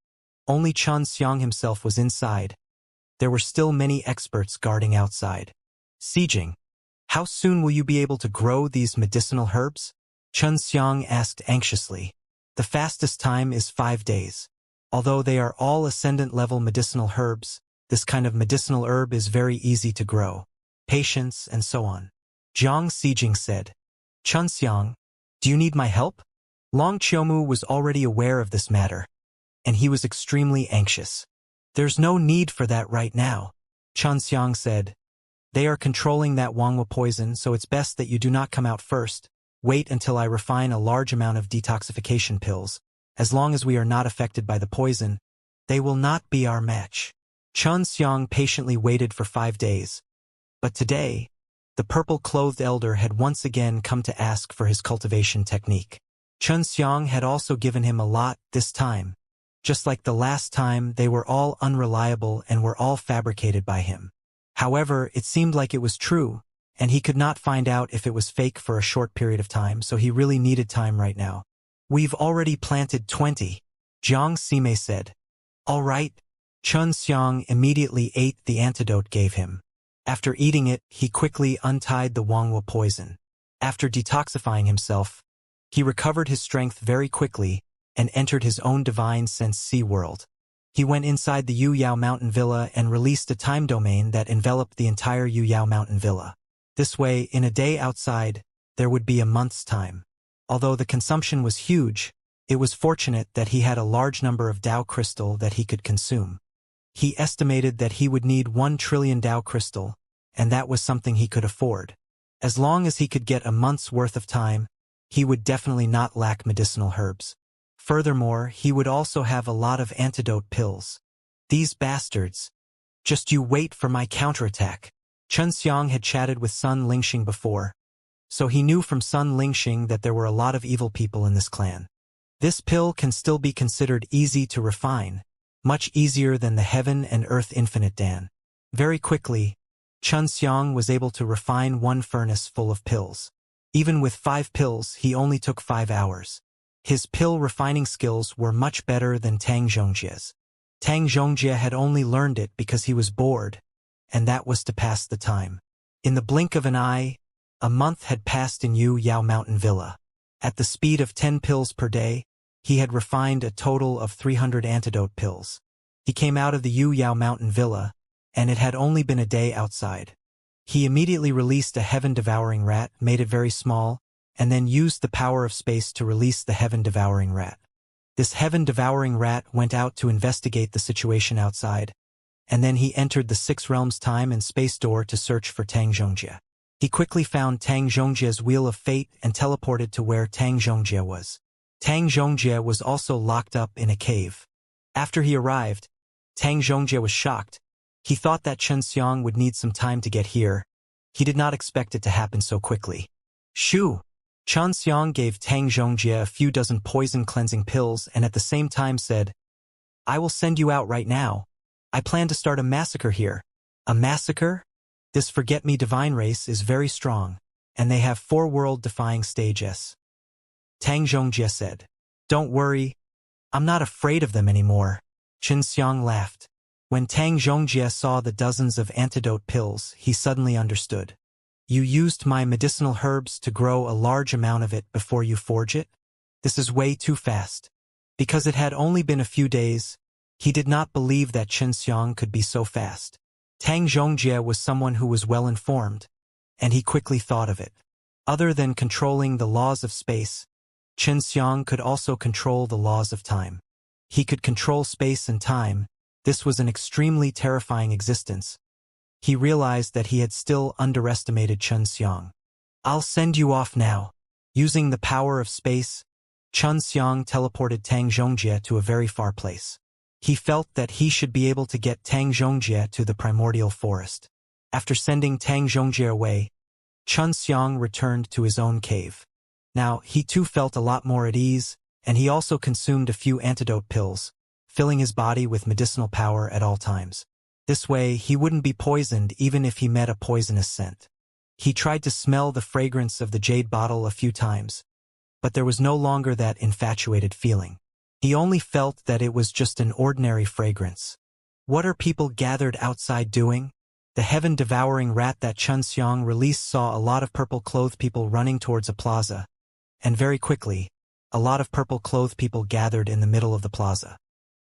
only Xianxia himself was inside. There were still many experts guarding outside. "Sieging, how soon will you be able to grow these medicinal herbs?" Xianxia asked anxiously. "The fastest time is 5 days. Although they are all ascendant-level medicinal herbs, this kind of medicinal herb is very easy to grow. Patience and so on." Jiang Sijing said. "Xianxia, do you need my help?" Long Qiumu was already aware of this matter, and he was extremely anxious. "There's no need for that right now," Xianxia said. "They are controlling that Wangwa poison, so it's best that you do not come out first. Wait until I refine a large amount of detoxification pills. As long as we are not affected by the poison, they will not be our match." Xianxia patiently waited for 5 days. But today, the purple-clothed elder had once again come to ask for his cultivation technique. Xianxia had also given him a lot this time. Just like the last time, they were all unreliable and were all fabricated by him. However, it seemed like it was true, and he could not find out if it was fake for a short period of time, so he really needed time right now. "We've already planted 20, Jiang Sime said. "All right." Xianxia immediately ate the antidote gave him. After eating it, he quickly untied the Wangwa poison. After detoxifying himself, he recovered his strength very quickly and entered his own divine sense sea world. He went inside the Yuyao Mountain Villa and released a time domain that enveloped the entire Yuyao Mountain Villa. This way, in a day outside, there would be a month's time. Although the consumption was huge, it was fortunate that he had a large number of Dao crystal that he could consume. He estimated that he would need 1 trillion Dao crystal, and that was something he could afford. As long as he could get a month's worth of time, he would definitely not lack medicinal herbs. Furthermore, he would also have a lot of antidote pills. "These bastards. Just you wait for my counterattack." Xianxia had chatted with Sun Lingxing before, so he knew from Sun Lingxing that there were a lot of evil people in this clan. This pill can still be considered easy to refine, much easier than the Heaven and Earth Infinite Dan. Very quickly, Xianxia was able to refine 1 furnace full of pills. Even with 5 pills, he only took 5 hours. His pill refining skills were much better than Tang Zhongjia's. Tang Zhongjia had only learned it because he was bored, and that was to pass the time. In the blink of an eye, a month had passed in Yuyao Mountain Villa. At the speed of 10 pills per day, he had refined a total of 300 antidote pills. He came out of the Yuyao Mountain Villa, and it had only been a day outside. He immediately released a heaven-devouring rat, made it very small, and then used the power of space to release the heaven-devouring rat. This heaven-devouring rat went out to investigate the situation outside, and then he entered the 6 realms time and space door to search for Tang Zhongjia. He quickly found Tang Zhongjia's wheel of fate and teleported to where Tang Zhongjia was. Tang Zhongjia was also locked up in a cave. After he arrived, Tang Zhongjia was shocked. He thought that Xianxia would need some time to get here. He did not expect it to happen so quickly. "Shoo!" Xianxia gave Tang Zhongjia a few dozen poison-cleansing pills and at the same time said, "I will send you out right now. I plan to start a massacre here." "A massacre? This forget-me divine race is very strong, and they have 4 world-defying stages." Tang Zhongjia said. "Don't worry, I'm not afraid of them anymore." Xianxia laughed. When Tang Zhongjia saw the dozens of antidote pills, he suddenly understood. "You used my medicinal herbs to grow a large amount of it before you forge it? This is way too fast." Because it had only been a few days, he did not believe that Xianxia could be so fast. Tang Zhongjia was someone who was well informed, and he quickly thought of it. Other than controlling the laws of space, Xianxia could also control the laws of time. He could control space and time. This was an extremely terrifying existence. He realized that he had still underestimated Xianxia. "I'll send you off now." Using the power of space, Xianxia teleported Tang Zhongjia to a very far place. He felt that he should be able to get Tang Zhongjia to the primordial forest. After sending Tang Zhongjia away, Xianxia returned to his own cave. Now, he too felt a lot more at ease, and he also consumed a few antidote pills, filling his body with medicinal power at all times. This way, he wouldn't be poisoned even if he met a poisonous scent. He tried to smell the fragrance of the jade bottle a few times, but there was no longer that infatuated feeling. He only felt that it was just an ordinary fragrance. What are people gathered outside doing? The heaven-devouring rat that Xianxia released saw a lot of purple-clothed people running towards a plaza, and very quickly, a lot of purple-clothed people gathered in the middle of the plaza.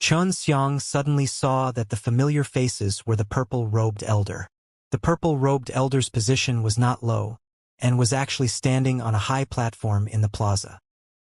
Xianxia suddenly saw that the familiar faces were the purple-robed elder. The purple-robed elder's position was not low, and was actually standing on a high platform in the plaza.